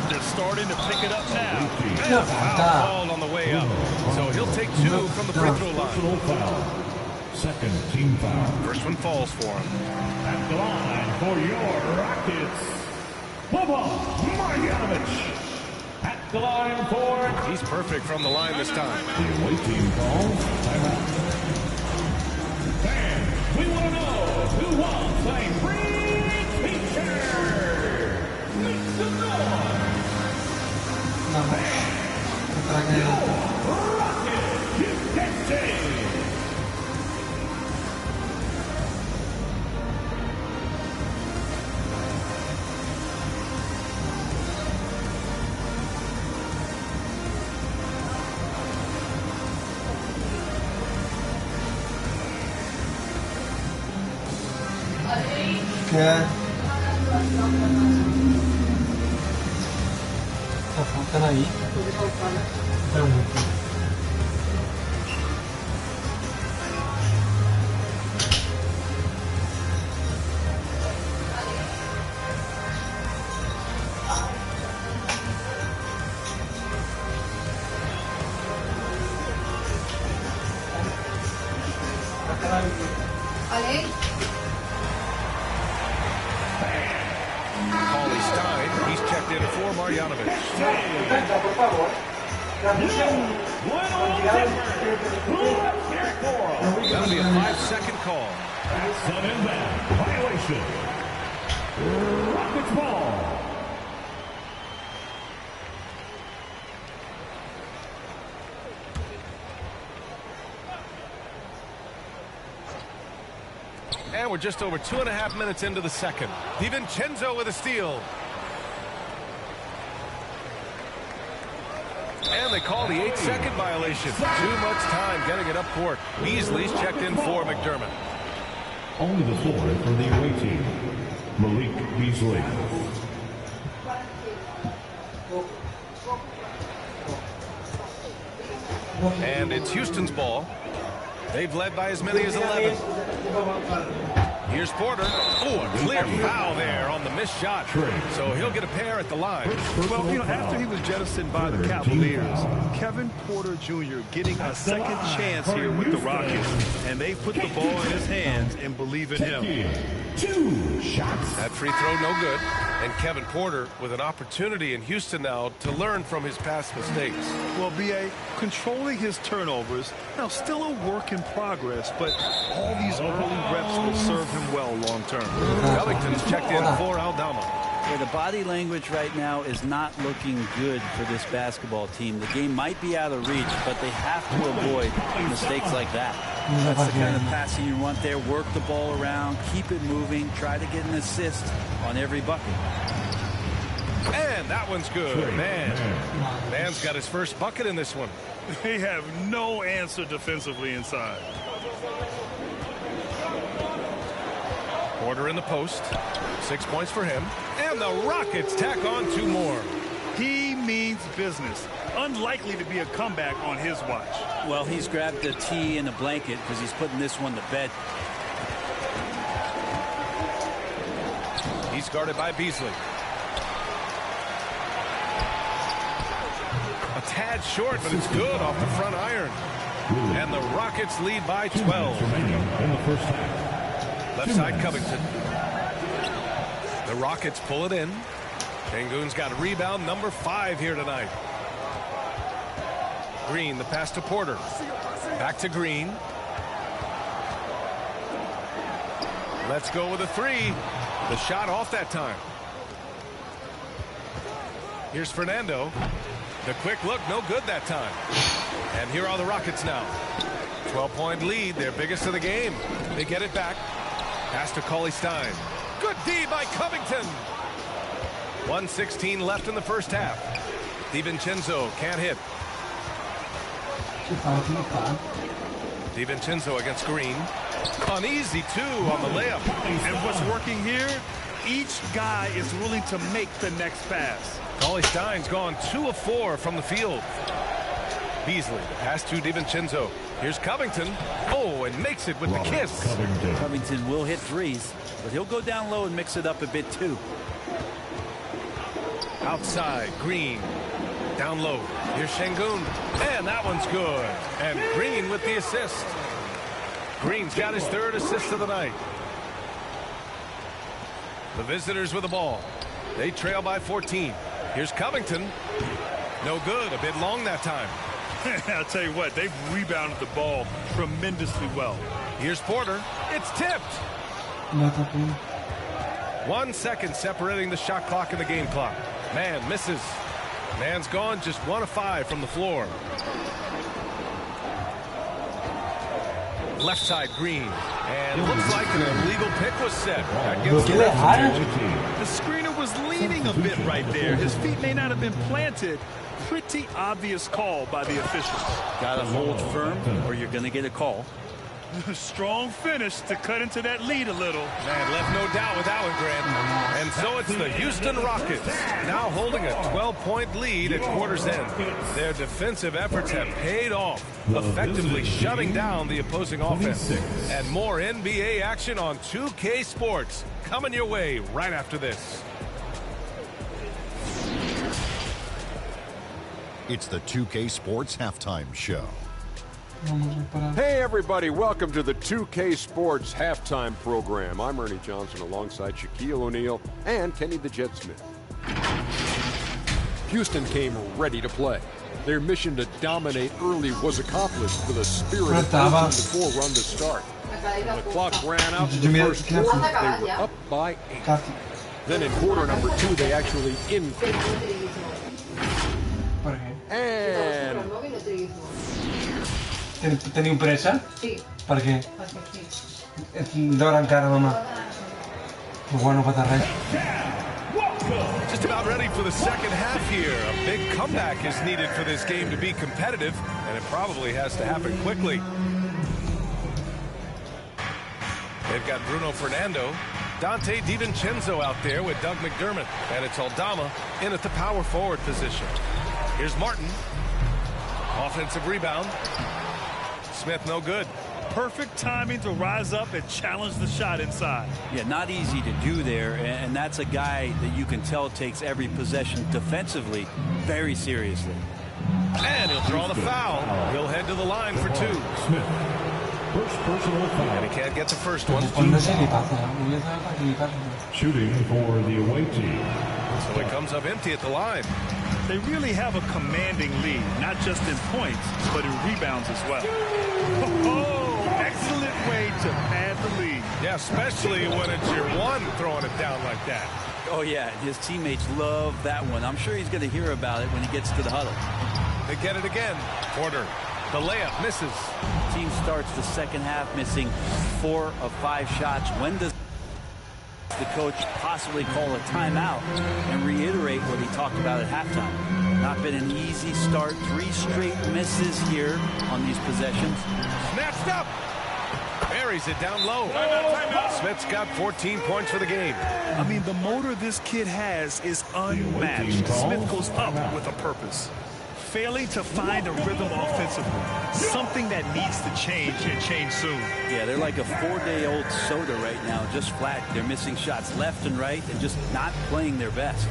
They're starting to pick it up now. And foul called on the way up. So he'll take 2 from the free throw line. Second team foul. First one falls for him. At the line for your Rockets, Marjanovic. At the line for... He's perfect from the line this time. The away team calls timeout. Fans, we want to know who wants a free t-shirt. Make some noise. Rockets, you can say. ¿Qué? ¿Están ahí? Pregunto. Paulie Stein, he's checked in for Marjanovic. That'll be a 5-second call. That's an inbound violation. Rockets ball. And we're just over 2.5 minutes into the second. DiVincenzo with a steal. And they call the 8-second violation. Too much time getting it up court. Beasley's checked in for McDermott. Only the forward for the away team, Malik Beasley. And it's Houston's ball. They've led by as many as 11. Here's Porter. Oh, a clear foul there on the missed shot. So he'll get a pair at the line. Well, you know, after he was jettisoned by the Cavaliers, Kevin Porter Jr. getting a second chance here with the Rockets. And they put the ball in his hands and believe in him. 2 shots. That free throw no good. And Kevin Porter with an opportunity in Houston now to learn from his past mistakes. Well, B.A., controlling his turnovers, now still a work in progress, but all these early reps will serve him well long term. Covington's checked in for Aldama. Yeah, the body language right now is not looking good for this basketball team. The game might be out of reach, but they have to avoid mistakes like that. That's the kind of passing you want there. Work the ball around, keep it moving, try to get an assist on every bucket. And that one's good. Man's got his first bucket in this one. They have no answer defensively inside. Porter in the post. 6 points for him. And the Rockets tack on 2 more. He means business. Unlikely to be a comeback on his watch. Well, he's grabbed a tee and a blanket because he's putting this one to bed. He's guarded by Beasley. A tad short, but it's good off the front iron. And the Rockets lead by 12. In the first half. Left side Covington. The Rockets pull it in. Şengün's got a rebound, number 5 here tonight. Green, the pass to Porter. Back to Green. Let's go with a 3. The shot off that time. Here's Fernando. The quick look, no good that time. And here are the Rockets now. 12-point lead, their biggest of the game. They get it back. Pass to Cauley-Stein. Good D by Covington. 1:16 left in the first half. DiVincenzo can't hit. DiVincenzo against Green. An easy 2 on the layup. And what's working here? Each guy is willing to make the next pass. Cauley-Stein's gone 2 of 4 from the field. Beasley, pass to DiVincenzo. Here's Covington. Oh, and makes it with the kiss. Covington will hit threes, but he'll go down low and mix it up a bit too. Outside, Green. Down low. Here's Şengün. And that one's good. And Green with the assist. Green's got his 3rd assist of the night. The visitors with the ball. They trail by 14. Here's Covington. No good. A bit long that time. I'll tell you what, they've rebounded the ball tremendously well. Here's Porter. It's tipped. 1 second separating the shot clock and the game clock. Man misses. Man's gone just 1 of 5 from the floor. Left side Green. And looks like an illegal pick was set. That gives the The screener was leaning a bit right there. His feet may not have been planted. Pretty obvious call by the officials. Got to hold firm or you're going to get a call. Strong finish to cut into that lead a little. Man, left no doubt with that one, Grant. And so it's the Houston Rockets now holding a 12-point lead at quarter's end. Their defensive efforts have paid off, effectively shutting down the opposing offense. And more NBA action on 2K Sports coming your way right after this. It's the 2K Sports Halftime Show. Hey everybody, welcome to the 2K Sports Halftime Program. I'm Ernie Johnson alongside Shaquille O'Neal and Kenny the Jet Smith. Houston came ready to play. Their mission to dominate early was accomplished with a spirited 14-4 run to start. When the clock ran out in the first quarter, they were up by 8. Then in quarter number 2, they actually increased. And Teniu pressa? Sí. Per què? D'hora encara, mamà. Però bueno, no passa res. Just about ready for the second half here. A big comeback is needed for this game to be competitive, and it probably has to happen quickly. They've got Bruno Fernando, Dante DiVincenzo out there with Doug McDermott, and it's Aldama in at the power forward position. Here's Martin. Offensive rebound. Smith no good. Perfect timing to rise up and challenge the shot inside. Yeah, not easy to do there, and that's a guy that you can tell takes every possession defensively very seriously. And he'll draw the foul. He'll head to the line for two. Smith. First personal foul. And he can't get the first one. Shooting for the away team. So he comes up empty at the line. They really have a commanding lead, not just in points, but in rebounds as well. Oh, excellent way to pad the lead. Yeah, especially when it's your one throwing it down like that. Oh, yeah, his teammates love that one. I'm sure he's going to hear about it when he gets to the huddle. They get it again. Porter, the layup misses. Team starts the second half missing 4 of 5 shots. When does the coach possibly call a timeout and reiterate what he talked about at halftime? Not been an easy start. 3 straight misses here on these possessions. Snatched up. Buries it down low. Smith's got 14 points for the game. I mean, the motor this kid has is unmatched. Smith goes up with a purpose. Failing to find a rhythm offensively. Something that needs to change and change soon. Yeah, they're like a 4-day-old soda right now, just flat. They're missing shots left and right and just not playing their best.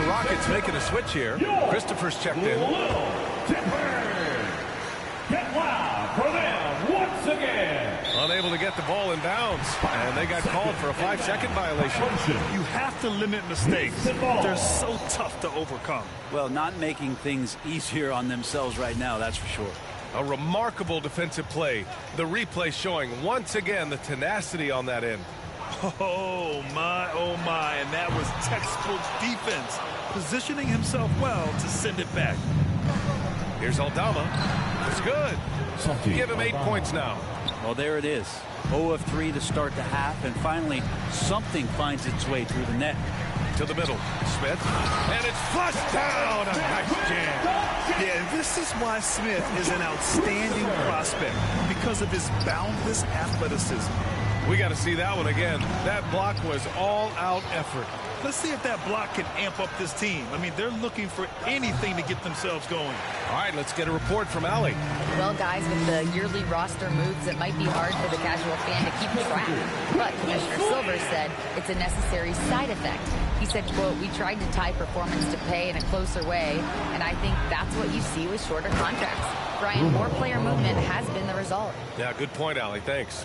Rockets making a switch here. Christopher's checked in. Get loud for them once again. Unable to get the ball in bounds, and they got called for a 5-second violation. You have to limit mistakes. They're so tough to overcome. Well, not making things easier on themselves right now, that's for sure. A remarkable defensive play. The replay showing once again the tenacity on that end. Oh my, and that was textbook defense. Positioning himself well to send it back. Here's Aldama. It's good. Give him 8 points now. Well, there it is. 0 of 3 to start the half, and finally something finds its way through the net. To the middle. Smith. And it's flushed down. A nice jam. Yeah, this is why Smith is an outstanding prospect, because of his boundless athleticism. We got to see that one again. That block was all-out effort. Let's see if that block can amp up this team. I mean, they're looking for anything to get themselves going. All right, let's get a report from Allie. Well, guys, with the yearly roster moves, it might be hard for the casual fan to keep track. But Commissioner Silver said it's a necessary side effect. He said, quote, "We tried to tie performance to pay in a closer way, and I think that's what you see with shorter contracts." Brian, more player movement has been the result. Yeah, good point, Allie. Thanks.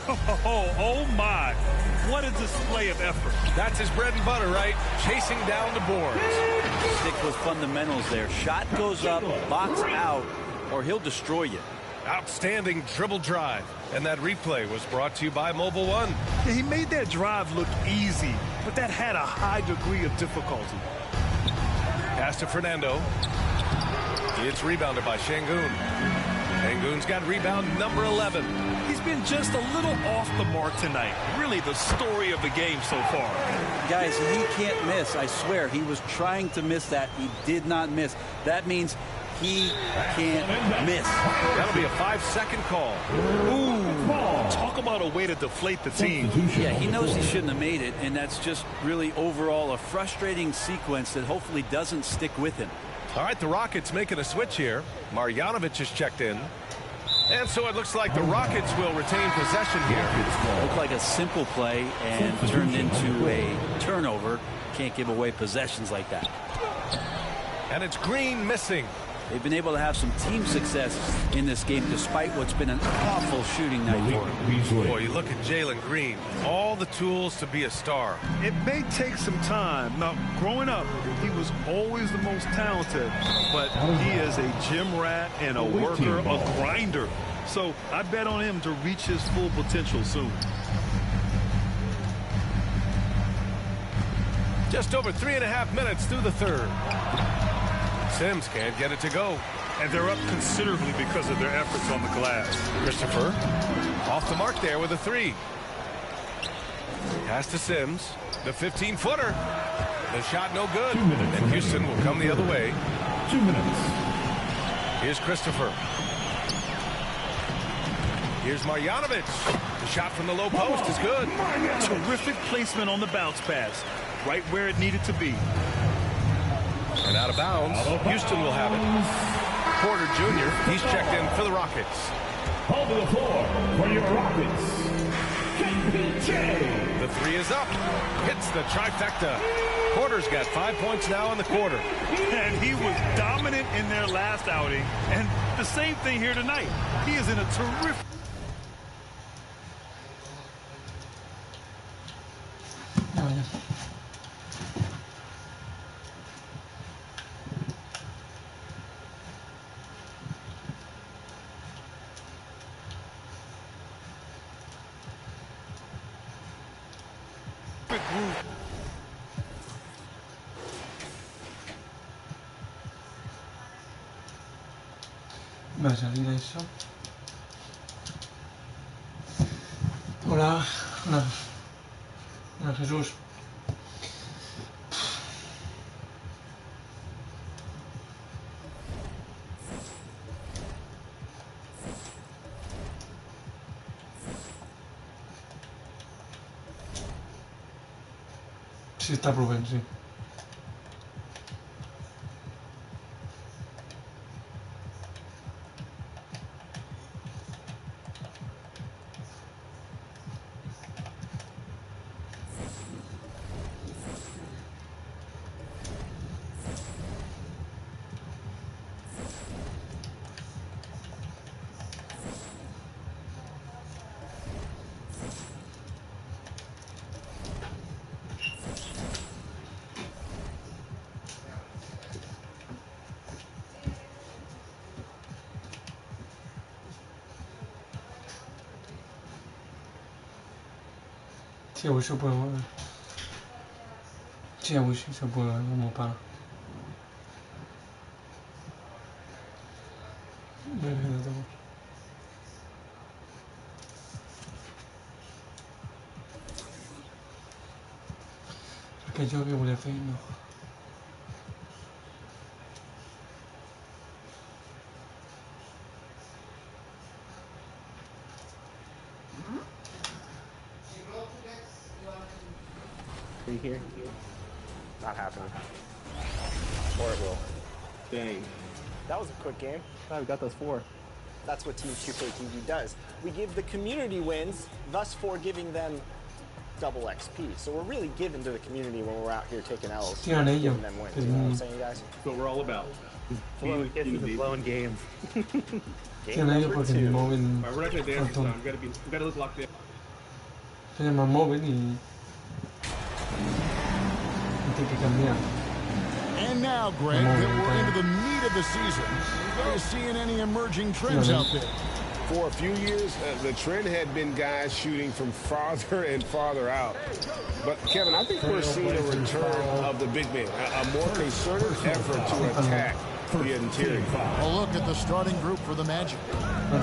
Oh my, what a display of effort. That's his bread and butter, right? Chasing down the boards. Stick with fundamentals there. Shot goes up, box out, or he'll destroy you. Outstanding dribble drive. And that replay was brought to you by Mobile One. Yeah, he made that drive look easy, but that had a high degree of difficulty. Pass to Fernando. It's rebounded by Şengün. Şengün's got rebound number 11. He's been just a little off the mark tonight. Really the story of the game so far. Guys, he can't miss. I swear, he was trying to miss that. He did not miss. That means he can't miss. That'll be a 5-second call. Ooh, talk about a way to deflate the team. Yeah, he knows he shouldn't have made it, and that's just really overall a frustrating sequence that hopefully doesn't stick with him. All right, the Rockets making a switch here. Marjanovic is checked in. And so it looks like the Rockets will retain possession here. Looked like a simple play and turned into a turnover. Can't give away possessions like that. And it's Green missing. They've been able to have some team success in this game despite what's been an awful shooting night for them. Boy, you look at Jalen Green, all the tools to be a star. It may take some time. Now, growing up, he was always the most talented, but he is a gym rat and a worker, a grinder. So I bet on him to reach his full potential soon. Just over 3.5 minutes through the third. Sims can't get it to go. And they're up considerably because of their efforts on the glass. Christopher off the mark there with a three. Pass to Sims. The 15-footer. The shot no good. And Houston will come the other way. 2 minutes. Here's Christopher. Here's Marjanovic. The shot from the low post is good. Terrific placement on the bounce pass. Right where it needed to be. And out of bounds. Houston will have it. Porter Jr., he's checked in for the Rockets. Over the floor for your Rockets, KPJ. The three is up. Hits the trifecta. Porter's got 5 points now in the quarter. And he was dominant in their last outing. And the same thing here tonight. He is in a terrific... Va a salir eso. Hola. Hola Jesús. Sí, está Rubén, sí. Sí, hoy se puede volver. Sí, hoy sí se puede volver, como para. Es que yo que voy a hacer, no. Here? Not happening. Or it will. Dang. That was a quick game. Oh, we got those 4. That's what Team 2K TV does. We give the community wins, thus for giving them double XP. So we're really giving to the community when we're out here taking L's. Giving them wins. You know what I'm saying, guys? That's what we're all about. Blowing games. Game number 2. Alright, we're not gonna dance this time. We gotta look locked in. Se llama móvil y tiene que cambiar. And now, Greg, that we're into the meat of the season, are you seeing any emerging trends out there? For a few years, the trend had been guys shooting from farther and farther out. But, Kevin, I think we're seeing a return of the big man, a more concerted effort to attack the interior. A look at the starting group for the Magic.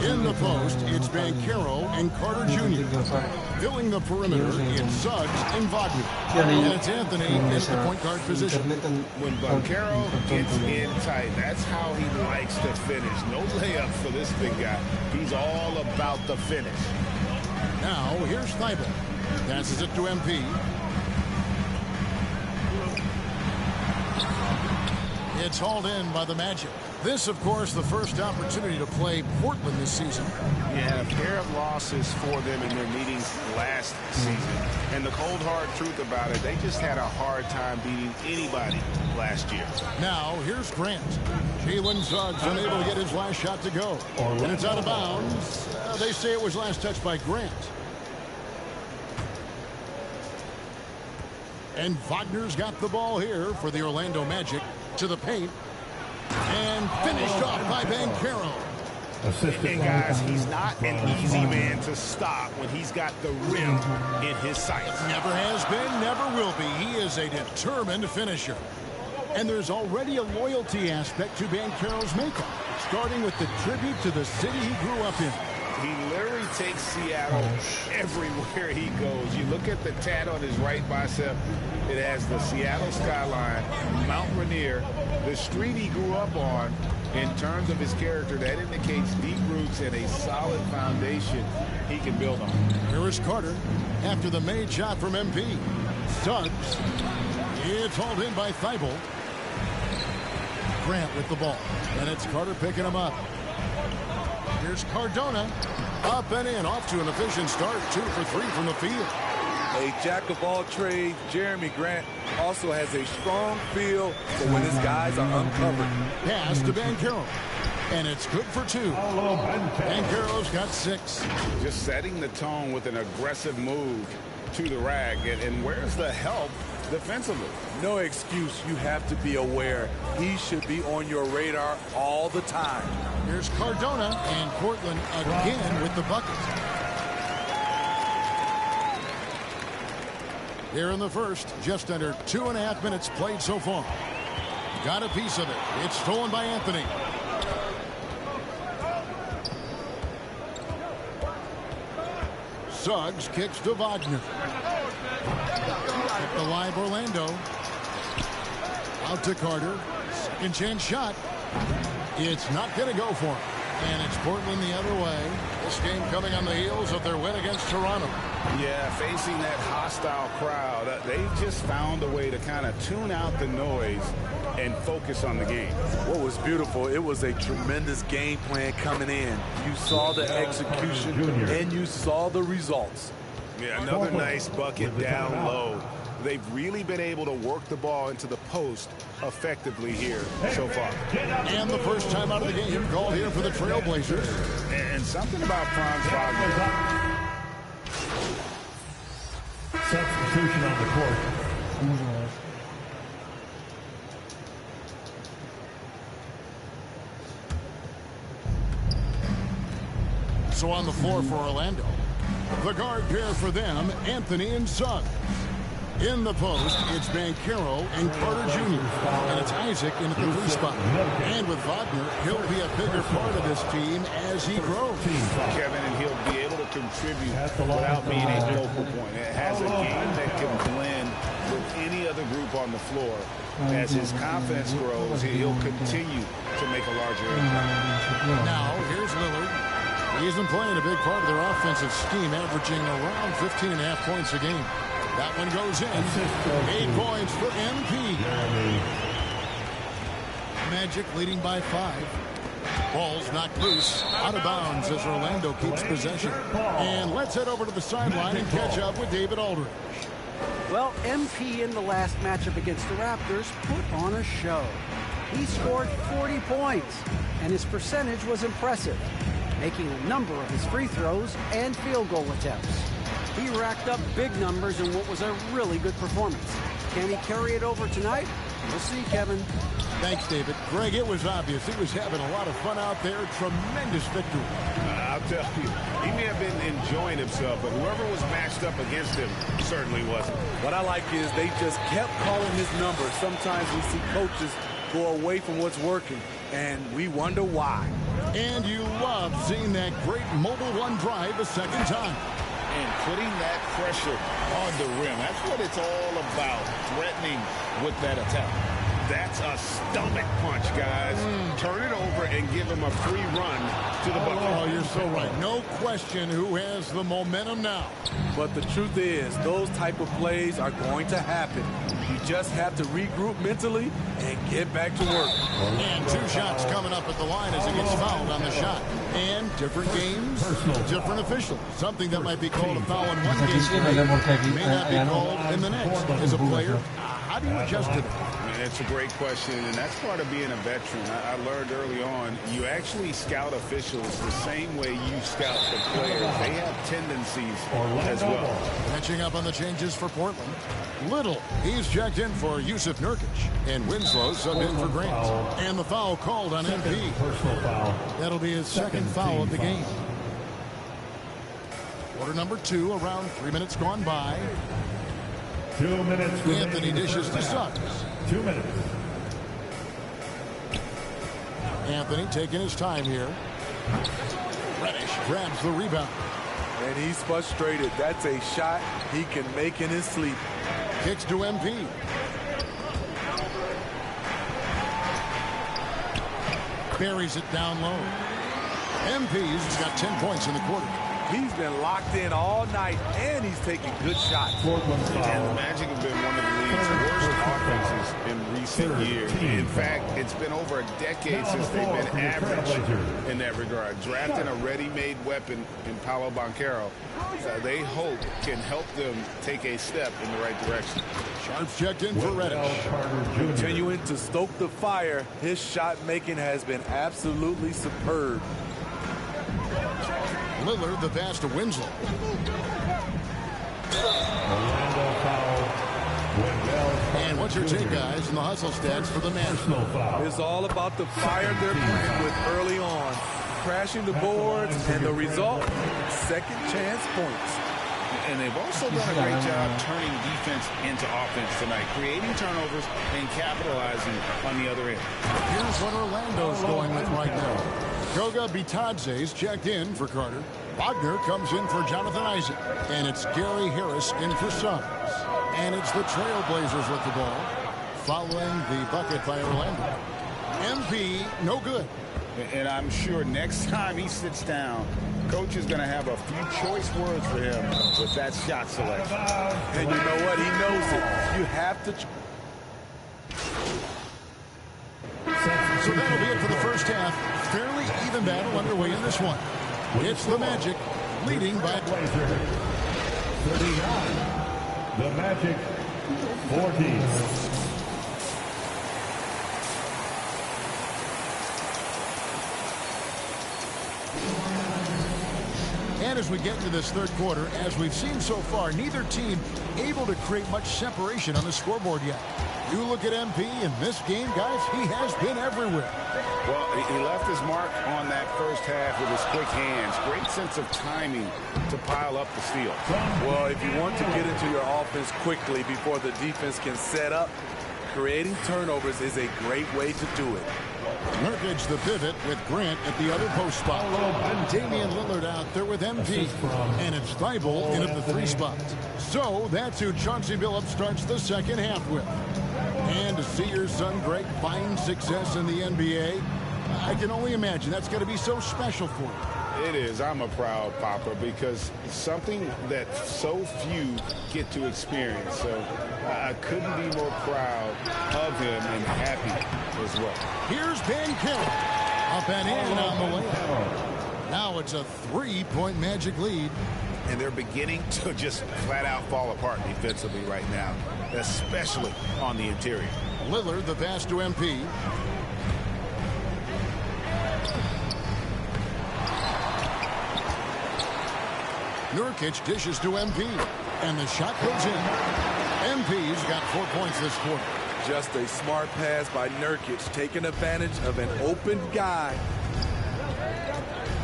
In the post, it's Banchero and Carter Jr. Filling the perimeter, it's Suggs and Wagner. And it's Anthony in the point guard position. When Banchero gets in tight, that's how he likes to finish. No layups for this big guy. He's all about the finish. Now, here's Thibault. Passes it to MP. It's hauled in by the Magic. This, of course, the first opportunity to play Portland this season. Yeah, a pair of losses for them in their meetings last season. And the cold, hard truth about it, they just had a hard time beating anybody last year. Now, here's Grant. Jalen Suggs unable to get his last shot to go. And it's out of bounds. They say it was last touched by Grant. And Wagner's got the ball here for the Orlando Magic to the paint. And finished off by Banchero. And guys, he's not an easy man to stop when he's got the rim in his sights. Never has been, never will be. He is a determined finisher. And there's already a loyalty aspect to Banchero's makeup, starting with the tribute to the city he grew up in. He literally takes Seattle everywhere he goes. You look at the tat on his right bicep. It has the Seattle skyline, Mount Rainier, the street he grew up on. In terms of his character, that indicates deep roots and a solid foundation he can build on. Here is Carter after the made shot from MP. Suggs. It's hauled in by Thibault. Grant with the ball. And it's Carter picking him up. Here's Cardona. Up and in. Off to an efficient start. 2 for 3 from the field. A jack of all trades, Jeremy Grant also has a strong feel for when his guys are uncovered. Pass to Banchero. And it's good for 2. Banchero's got 6. Just setting the tone with an aggressive move to the rack. And where's the help defensively? No excuse. You have to be aware. He should be on your radar all the time. Here's Cardona, and Portland again with the bucket. Here in the first, just under 2.5 minutes played so far. Got a piece of it. It's stolen by Anthony. Suggs kicks to Wagner. At the live Orlando. Out to Carter. Second chance shot. It's not going to go for him. And it's Portland the other way. This game coming on the heels of their win against Toronto. Yeah, facing that hostile crowd, they just found a way to kind of tune out the noise and focus on the game. What was beautiful, it was a tremendous game plan coming in. You saw the execution and you saw the results. Yeah, another nice bucket down low. They've really been able to work the ball into the post effectively here so far. And the first time out of the game called here for the Trailblazers. And something about Franz Wagner. Substitution on the court. So on the floor for Orlando, the guard pair for them, Anthony and Suggs. In the post, it's Banchero and Carter Jr. And it's Isaac in at the 3 spot. And with Wagner, he'll be a bigger part of this team as he grows. Kevin, and he'll be able to contribute without being a focal point. It has a game that can blend with any other group on the floor. As his confidence grows, he'll continue to make a larger impact. Now, here's Lillard. He's been playing a big part of their offensive scheme, averaging around 15.5 points a game. That one goes in. 8 points for MP. Magic leading by 5. Ball's knocked loose. Out of bounds as Orlando keeps possession. And let's head over to the sideline and catch up with David Aldridge. Well, MP in the last matchup against the Raptors put on a show. He scored 40 points, and his percentage was impressive, making a number of his free throws and field goal attempts. He racked up big numbers in what was a really good performance. Can he carry it over tonight? We'll see, Kevin. Thanks, David. Greg, it was obvious. He was having a lot of fun out there. Tremendous victory. I'll tell you, he may have been enjoying himself, but whoever was matched up against him certainly wasn't. What I like is they just kept calling his number. Sometimes we see coaches go away from what's working, and we wonder why. And you love seeing that great mobile one drive a second time. And putting that pressure on the rim. That's what it's all about, threatening with that attack. That's a stomach punch, guys. Turn it over and give him a free run to the bucket. Oh, you're so right. No question who has the momentum now. But the truth is, those type of plays are going to happen. You just have to regroup mentally and get back to work. And 2 shots coming up at the line as he gets fouled on the shot. And different games, different officials. Something that might be called a foul in one game may not be called in the next. As a player, how do you adjust to that? It's a great question, and that's part of being a veteran. I learned early on, you actually scout officials the same way you scout the players. They have tendencies as well. Catching up on the changes for Portland. Little, he's checked in for Yusuf Nurkic, and Winslow subbed in for Grant. And the foul called on MP. That'll be his second foul of the game. Quarter number 2, around 3 minutes gone by. 2 minutes. Anthony dishes to Suggs. 2 minutes. Anthony taking his time here. Reddish grabs the rebound. And he's frustrated. That's a shot he can make in his sleep. Kicks to MP. Buries it down low. MP's got 10 points in the quarter. He's been locked in all night, and he's taking good shots. And the Magic have been one of the league's worst offenses in recent years. In fact, it's been over a decade since they've been average in that regard. Drafting a ready-made weapon in Paolo Banchero, they hope can help them take a step in the right direction. Sharps checked in for Reddish. Continuing to stoke the fire, his shot making has been absolutely superb. Lillard, the pass to Winslow. And what's your take, guys, in the hustle stats for the Magic? It's all about the fire they're playing with early on. Crashing the boards, and the result, second chance points. And they've also done a great job turning defense into offense tonight, creating turnovers and capitalizing on the other end. Here's what Orlando's going with right now. Goga Bitadze's checked in for Carter. Wagner comes in for Jonathan Isaac. And it's Gary Harris in for Suggs. And it's the Trailblazers with the ball, following the bucket by Orlando. MP, no good. And I'm sure next time he sits down, coach is going to have a few choice words for him with that shot selection. And you know what? He knows it. You have to. So that'll be it for the first half. Fairly even battle underway in this one. It's the Magic leading by 39. The Magic 40. And as we get into this third quarter, as we've seen so far, neither team able to create much separation on the scoreboard yet. You look at MP in this game, guys, he has been everywhere. Well, he left his mark on that first half with his quick hands. Great sense of timing to pile up the steal. Well, if you want to get into your offense quickly before the defense can set up, creating turnovers is a great way to do it. Nurkic the pivot with Grant at the other post spot. And Damian Lillard out there with MP. And it's Thibault in at the 3 spot. So that's who Chauncey Billups starts the second half with. And to see your son Greg find success in the NBA, I can only imagine that's going to be so special for you. It is. I'm a proud papa because it's something that so few get to experience. So I couldn't be more proud of him and happy as well. Here's Banchero. Up and in on the way. Now it's a 3-point Magic lead. And they're beginning to just flat out fall apart defensively right now, especially on the interior. Lillard the pass to MP. Nurkic dishes to MP. And the shot goes in. MP's got 4 points this quarter. Just a smart pass by Nurkic, taking advantage of an open guy.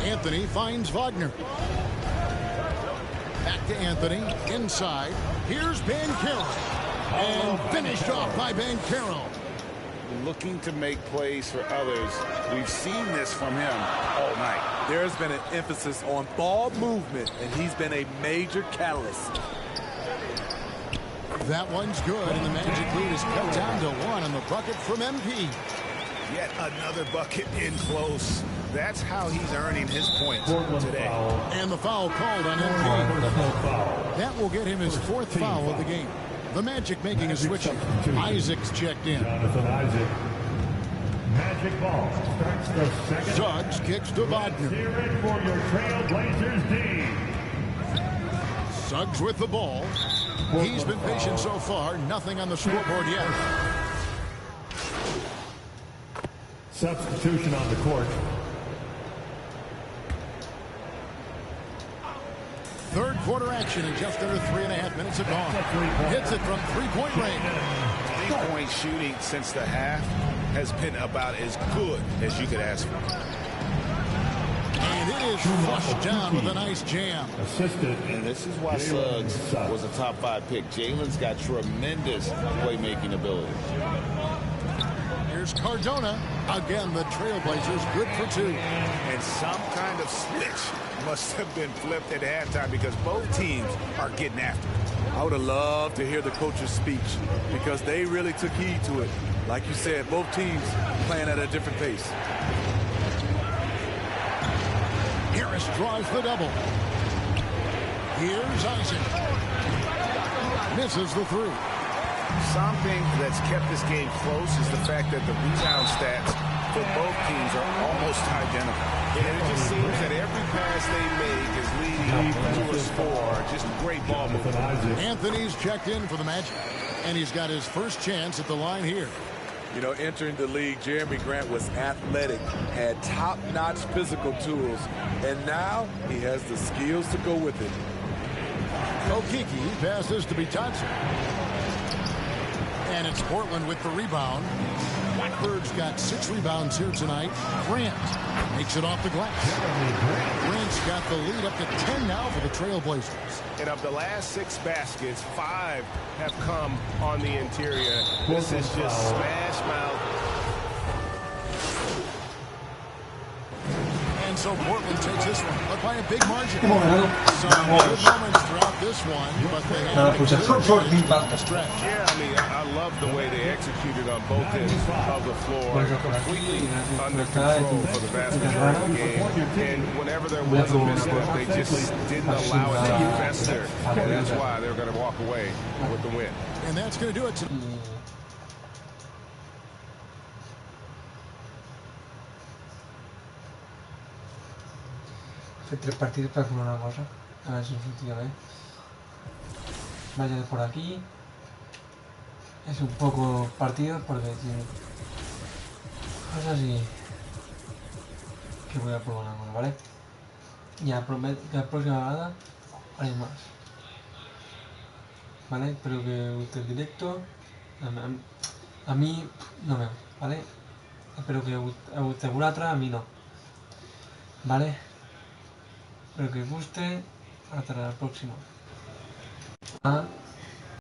Anthony finds Wagner. Back to Anthony, inside. Here's Banchero. And finished off by Banchero. Looking to make plays for others. We've seen this from him all night. There's been an emphasis on ball movement, and he's been a major catalyst. That one's good, and the Magic lead is cut down to 1 on the bucket from MP. Yet another bucket in close. That's how he's earning his points today. And the foul called on MP. That will get him his 4th foul of the game. The Magic making a switch. Isaac's checked in. Magic ball starts the second. Suggs kicks to Wagner. Cheer it for your Trailblazers D. Suggs with the ball. He's been patient so far. Nothing on the scoreboard yet. Substitution on the court. Third quarter action in just under 3.5 minutes have gone. Hits it from 3-point range. 3-point shooting since the half has been about as good as you could ask for. And it is flushed down with a nice jam. Assisted. And this is why Suggs was a top 5 pick. Jalen's got tremendous playmaking ability. Here's Cardona. Again, the Trailblazers good for 2. And some kind of switch must have been flipped at halftime because both teams are getting after it. I would have loved to hear the coach's speech because they really took heed to it. Like you said, both teams playing at a different pace. Harris draws the double. Here's Isaac. Misses the 3. Something that's kept this game close is the fact that the rebound stats for both teams are almost identical. And it just seems that every pass they make is leading to a score. Just great ball movement. Anthony's checked in for the Magic, and he's got his first chance at the line here. You know, entering the league, Jeremy Grant was athletic, had top-notch physical tools, and now he has the skills to go with it. Okiki passes to Bitadze. And it's Portland with the rebound. Blackbird's got 6 rebounds here tonight. Grant makes it off the glass. Grant's got the lead up to 10 now for the Trailblazers. And of the last 6 baskets, 5 have come on the interior. This is just smash mouth. And so Portland takes this one, but by a big margin. Some good moments throughout this one, but they have a stretch. Yeah, I mean, I love the way they executed on both ends of the floor. Completely under control for the vast majority of the game. And whenever there was a misstep, they just didn't allow it to fester. And that's why they're going to walk away with the win. And that's going to do it tonight. Hace 3 partidos para hacer una cosa. A ver si funciona, ¿eh? Vaya de por aquí. Es un poco partido porque tiene cosas y que voy a probar una cosa, ¿vale? Ya prometo que la próxima vez haré más. ¿Vale? Espero que os guste el directo. A mí no me gusta, ¿vale? Espero que os guste Buratra, a mí no. ¿Vale? Espero que os guste. Hasta la próxima.